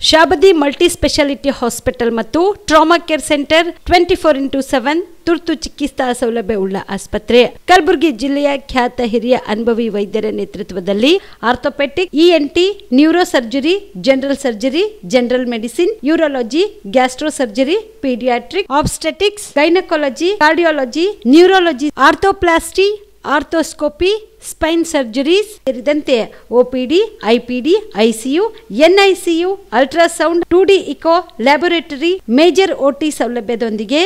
Shabadi multi speciality hospital ಮತ್ತು ಟ್ರಾಮಾ ಕೇರ್ ಸೆಂಟರ್ 24x7 ತುರ್ತು ಚಿಕಿತ್ಸಾ ಸೌಲಭ್ಯವುಳ್ಳ ಆಸ್ಪತ್ರೆ. ಕಲಬುರಗಿ ಜಿಲ್ಲೆಯ ಖ್ಯಾತ ಹಿರಿಯ ಅನುಭವಿ ವೈದ್ಯರ ನೇತೃತ್ವದಲ್ಲಿ orthopaedic, ENT, neuro surgery, general surgery, general medicine, urology, gastro surgery, paediatric, obstetrics, gynaecology, cardiology, neurology, arthroplasty, arthroscopy, spine surgeries ಸೇರಿದಂತೆ OPD, IPD, ICU, NICU, ultrasound, 2D echo, laboratory, major OT ಸೌಲಭ್ಯದೊಂದಿಗೆ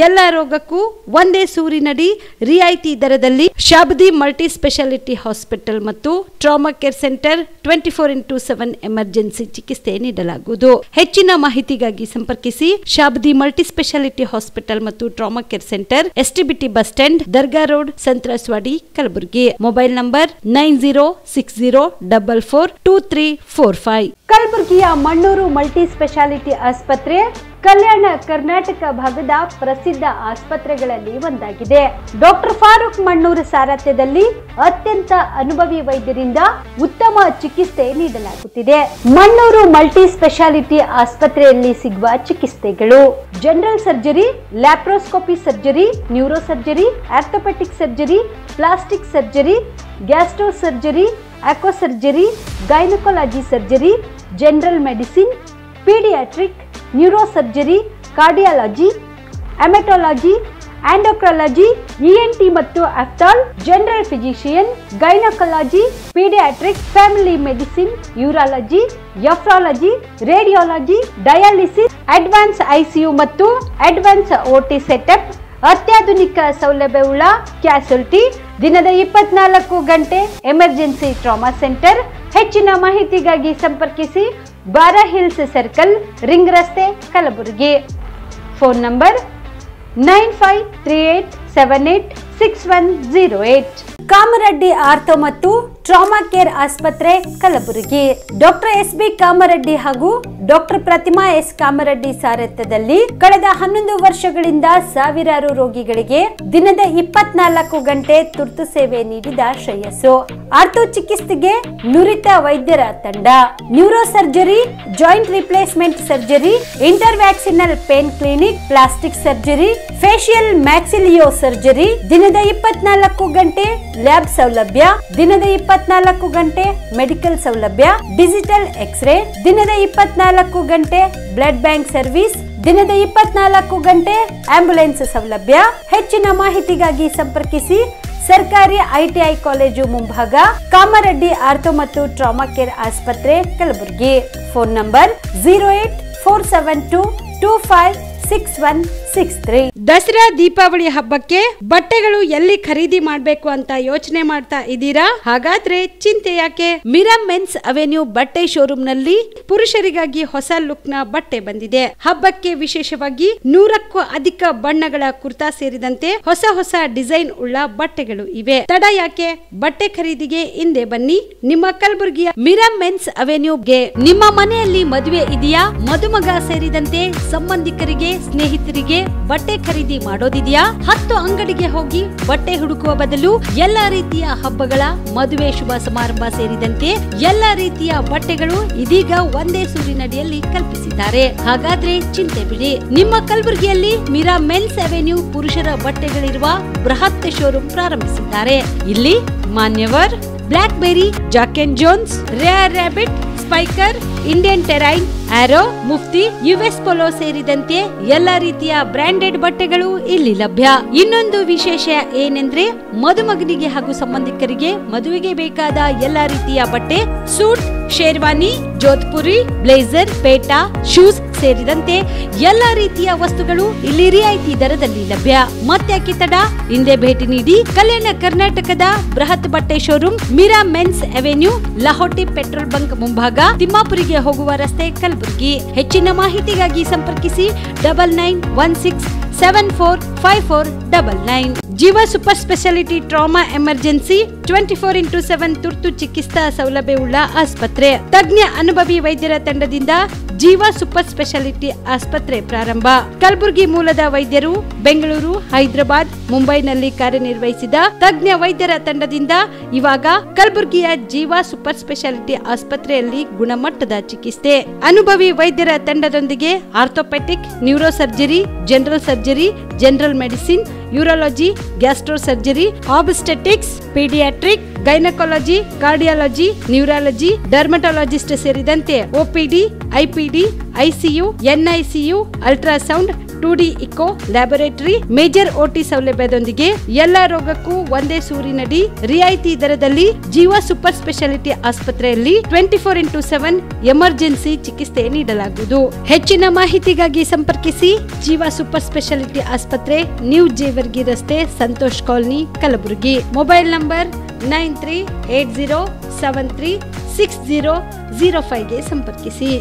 ಎಲ್ಲ ರೋಗಕ್ಕೂ ಒಂದೇ ಸೂರಿನಡಿ ರಿಯಾಯಿತಿ ದರದಲ್ಲಿ ಶಾಬದಿ ಮಲ್ಟಿ ಸ್ಪೆಷಾಲಿಟಿ ಹಾಸ್ಪಿಟಲ್ ಮತ್ತು trauma care centre 24x7 emergency ಚಿಕಿತ್ಸೆ ನೀಡಲಾಗುವುದು. ಹೆಚ್ಚಿನ ಮಾಹಿತಿಗಾಗಿ ಸಂಪರ್ಕಿಸಿ ಶಾಬದಿ ಮಲ್ಟಿ ಸ್ಪೆಷಾಲಿಟಿ ಹಾಸ್ಪಿಟಲ್ ಮತ್ತು trauma care centre, STBT bus stand, ದರ್ಗಾ ರೋಡ್, ಸಂತ್ರಸ್ವಾಡಿ, ಕಲಬುರಗಿ. Mobile number 9060442345. ಕಲಬುರಗಿಯ ಮಣ್ಣೂರು ಮಲ್ಟಿ ಸ್ಪೆಷಾಲಿಟಿ ಆಸ್ಪತ್ರೆ ಕಲ್ಯಾಣ ಕರ್ನಾಟಕ ಭಾಗದ ಪ್ರಸಿದ್ಧ ಆಸ್ಪತ್ರೆಗಳಲ್ಲಿ ಒಂದಾಗಿದೆ. ಡಾಕ್ಟರ್ ಫಾರೂಕ್ ಮಣ್ಣೂರು ಸಾರಥ್ಯದಲ್ಲಿ ಅತ್ಯಂತ ಅನುಭವಿ ವೈದ್ಯರಿಂದ ಉತ್ತಮ ಚಿಕಿತ್ಸೆ ನೀಡಲಾಗುತ್ತಿದೆ. ಮಣ್ಣೂರು ಮಲ್ಟಿ ಸ್ಪೆಷಾಲಿಟಿ ಆಸ್ಪತ್ರೆಯಲ್ಲಿ ಸಿಗುವ ಚಿಕಿತ್ಸೆಗಳು: general surgery, laparoscopy surgery, neuro surgery, orthopaedic surgery, plastic surgery, gastro surgery, ಆಕ್ವಾ surgery, gynaecology surgery, general medicine, paediatric, neuro surgery, cardiology, haematology, endocrinology, ENT ಮತ್ತು ophthal, general physician, gynaecology, paediatric, family medicine, urology, nephrology, radiology, dialysis, advance ICU ಮತ್ತು advance OT setup, ಅತ್ಯಾಧುನಿಕ ಸೌಲಭ್ಯವುಳ್ಳ ಕ್ಯಾಸುಲಿಟಿ, ದಿನದ 24 ಗಂಟೆ emergency trauma centre. ಹೆಚ್ಚಿನ ಮಾಹಿತಿಗಾಗಿ ಸಂಪರ್ಕಿಸಿ ಬಾರಾ hills circle, ring ರಸ್ತೆ, Kalaburagi. Phone number 9538786108. Kamareddy ortho ಮತ್ತು ಟ್ರಾಮಾ ಕೇರ್ ಆಸ್ಪತ್ರೆ, ಕಲಬುರಗಿ. ಡಾಕ್ಟರ್ SB ಕಾಮರೆಡ್ಡಿ ಹಾಗೂ ಡಾಕ್ಟರ್ ಪ್ರತಿಮಾ S ಕಾಮರೆಡ್ಡಿ ಸಾರಥ್ಯದಲ್ಲಿ ಕಳೆದ 11 ವರ್ಷಗಳಿಂದ ಸಾವಿರಾರು ರೋಗಿಗಳಿಗೆ ದಿನದ 24 ಗಂಟೆ ತುರ್ತು ಸೇವೆ ನೀಡಿದ ಶ್ರೇಯಸ್ಸು. ಆರ್ಥೋ ಚಿಕಿತ್ಸೆಗೆ ನುರಿತ ವೈದ್ಯರ ತಂಡ, neuro surgery, joint replacement surgery, interventional pain clinic, plastic surgery, facial maxillo surgery, ದಿನದ 24 ಗಂಟೆ ಲ್ಯಾಬ್ ಸೌಲಭ್ಯ, ದಿನದ 24 ಗಂಟೆ ಮೆಡಿಕಲ್ ಸೌಲಭ್ಯ, ಡಿಜಿಟಲ್ ಎಕ್ಸ್ರೇ, ದಿನದ 24 ಗಂಟೆ ಬ್ಲಡ್ ಬ್ಯಾಂಕ್ ಸರ್ವಿಸ್, ದಿನದ 24 ಗಂಟೆ ಆಂಬ್ಯುಲೆನ್ಸ್ ಸೌಲಭ್ಯ. ಹೆಚ್ಚಿನ ಮಾಹಿತಿಗಾಗಿ ಸಂಪರ್ಕಿಸಿ ಸರ್ಕಾರಿ ITI ಕಾಲೇಜು ಮುಂಭಾಗ, ಕಾಮರೆಡ್ಡಿ ಆರ್ಥೋ ಮತ್ತು ಟ್ರಾಮಾ ಕೇರ್ ಆಸ್ಪತ್ರೆ, ಕಲಬುರಗಿ. Phone number 08472256163. ದಸರಾ ದೀಪಾವಳಿ ಹಬ್ಬಕ್ಕೆ ಬಟ್ಟೆಗಳು ಎಲ್ಲಿ ಖರೀದಿ ಮಾಡಬೇಕು ಅಂತ ಯೋಚನೆ ಮಾಡ್ತಾ ಇದ್ದೀರಾ? ಹಾಗಾದ್ರೆ ಚಿಂತೆ ಯಾಕೆ? ಮಿರಾ ಮೆನ್ಸ್ ಅವೆನ್ಯೂ ಬಟ್ಟೆ ಶೋರೂಮ್ ನಲ್ಲಿ ಪುರುಷರಿಗಾಗಿ ಹೊಸ ಲುಕ್ ನ ಬಟ್ಟೆ ಬಂದಿದೆ. ಹಬ್ಬಕ್ಕೆ ವಿಶೇಷವಾಗಿ 100ಕ್ಕೂ ಅಧಿಕ ಬಣ್ಣಗಳ ಕುರ್ತಾ ಸೇರಿದಂತೆ ಹೊಸ ಹೊಸ ಡಿಸೈನ್ ಉಳ್ಳ ಬಟ್ಟೆಗಳು ಇವೆ. ತಡ ಯಾಕೆ? ಬಟ್ಟೆ ಖರೀದಿಗೆ ಹಿಂದೆ ಬನ್ನಿ ನಿಮ್ಮ ಕಲಬುರಗಿಯ ಮಿರಾ ಮೆನ್ಸ್ ಅವೆನ್ಯೂಗೆ. ನಿಮ್ಮ ಮನೆಯಲ್ಲಿ ಮದುವೆ ಇದೆಯಾ? ಮದುಮಗ ಸೇರಿದಂತೆ ಸಂಬಂಧಿಕರಿಗೆ, ಸ್ನೇಹಿತರಿಗೆ ಬಟ್ಟೆ ಖರೀದಿ ಮಾಡೋದಿದೆಯಾ? 10 ಅಂಗಡಿಗೆ ಹೋಗಿ ಬಟ್ಟೆ ಹುಡುಕುವ ಬದಲು ಎಲ್ಲಾ ರೀತಿಯ ಹಬ್ಬಗಳ, ಮದುವೆ, ಶುಭ ಸಮಾರಂಭ ಸೇರಿದಂತೆ ಎಲ್ಲಾ ರೀತಿಯ ಬಟ್ಟೆಗಳು ಇದೀಗ ಒಂದೇ ಸೂರಿನಡಿಯಲ್ಲಿ ಕಲ್ಪಿಸಿದ್ದಾರೆ. ಹಾಗಾದ್ರೆ ಚಿಂತೆ ಬಿಡಿ, ನಿಮ್ಮ ಕಲಬುರಗಿಯಲ್ಲಿ ಮಿರಾ ಮೆನ್ಸ್ ಅವೆನ್ಯೂ ಪುರುಷರ ಬಟ್ಟೆಗಳಿರುವ ಬೃಹತ್ ಶೋರೂಮ್ ಪ್ರಾರಂಭಿಸಿದ್ದಾರೆ. ಇಲ್ಲಿ Manyavar, Blackberry, Jack and Jones, Rare Rabbit, Spykar, Indian Terrain, Arrow, Mufti, US Polo ಸೇರಿದಂತೆ ಎಲ್ಲಾ ರೀತಿಯ ಬ್ರಾಂಡೆಡ್ ಬಟ್ಟೆಗಳು ಇಲ್ಲಿ ಲಭ್ಯ. ಇನ್ನೊಂದು ವಿಶೇಷ ಏನೆಂದ್ರೆ, ಮದುಮಗನಿಗೆ ಹಾಗೂ ಸಂಬಂಧಿಕರಿಗೆ ಮದುವೆಗೆ ಬೇಕಾದ ಎಲ್ಲಾ ರೀತಿಯ ಬಟ್ಟೆ, ಸೂಟ್, ಶೇರ್ವಾನಿ, ಜೋಧ್ಪುರಿ, ಬ್ಲೇಸರ್, ಪೇಟಾ, ಶೂಸ್ ಸೇರಿದಂತೆ ಎಲ್ಲಾ ರೀತಿಯ ವಸ್ತುಗಳು ಇಲ್ಲಿ ರಿಯಾಯಿತಿ ದರದಲ್ಲಿ ಲಭ್ಯ. ಮತ್ತ್ಯಾಕೆ ತಡ, ಹಿಂದೆ ಭೇಟಿ ನೀಡಿ. ಕಲ್ಯಾಣ ಕರ್ನಾಟಕದ ಬೃಹತ್ ಬಟ್ಟೆ showroom Meera men's avenue, Lahoti petrol bunk ಮುಂಭಾಗ, ತಿಮ್ಮಾಪುರಿಗೆ ಹೋಗುವ ರಸ್ತೆ, ಕಲಬುರಗಿ. ಹೆಚ್ಚಿನ ಮಾಹಿತಿಗಾಗಿ ಸಂಪರ್ಕಿಸಿ 9916745499. ಜೀವ super speciality trauma emergency 24x7 ತುರ್ತು ಚಿಕಿತ್ಸಾ ಸೌಲಭ್ಯವುಳ್ಳ ಆಸ್ಪತ್ರೆ. ತಜ್ಞ ಅನುಭವಿ ವೈದ್ಯರ ತಂಡದಿಂದ ಜೀವ ಸೂಪರ್ ಸ್ಪೆಷಾಲಿಟಿ ಆಸ್ಪತ್ರೆ ಪ್ರಾರಂಭ. ಕಲಬುರಗಿ ಮೂಲದ ವೈದ್ಯರು ಬೆಂಗಳೂರು, ಹೈದರಾಬಾದ್, ಮುಂಬೈನಲ್ಲಿ ಕಾರ್ಯನಿರ್ವಹಿಸಿದ ತಜ್ಞ ವೈದ್ಯರ ತಂಡದಿಂದ ಇವಾಗ ಕಲಬುರಗಿಯ ಜೀವ ಸೂಪರ್ ಸ್ಪೆಷಾಲಿಟಿ ಆಸ್ಪತ್ರೆಯಲ್ಲಿ ಗುಣಮಟ್ಟದ ಚಿಕಿತ್ಸೆ. ಅನುಭವಿ ವೈದ್ಯರ ತಂಡದೊಂದಿಗೆ orthopaedic, neuro surgery, general surgery, general medicine, urology, gastro surgery, obstetrics, paediatric, gynaecology, cardiology, neurology, dermatologist ಸೇರಿದಂತೆ OPD, IPD, ICU, NICU, ultrasound, 2D echo, laboratory, major OT ಸೌಲಭ್ಯದೊಂದಿಗೆ ಎಲ್ಲಾ ರೋಗಕ್ಕೂ ಒಂದೇ ಸೂರಿನಡಿ ರಿಯಾಯಿತಿ ದರದಲ್ಲಿ ಜೀವ ಸೂಪರ್ ಸ್ಪೆಷಾಲಿಟಿ ಆಸ್ಪತ್ರೆಯಲ್ಲಿ 24x7 ಎಮರ್ಜೆನ್ಸಿ ಚಿಕಿತ್ಸೆ ನೀಡಲಾಗುವುದು. ಹೆಚ್ಚಿನ ಮಾಹಿತಿಗಾಗಿ ಸಂಪರ್ಕಿಸಿ ಜೀವ ಸೂಪರ್ ಸ್ಪೆಷಾಲಿಟಿ ಆಸ್ಪತ್ರೆ, ನ್ಯೂ ಜೇವರ್ಗಿ ರಸ್ತೆ, Santosh colony, Kalaburagi. Mobile number 9380736005 ಗೆ ಸಂಪರ್ಕಿಸಿ.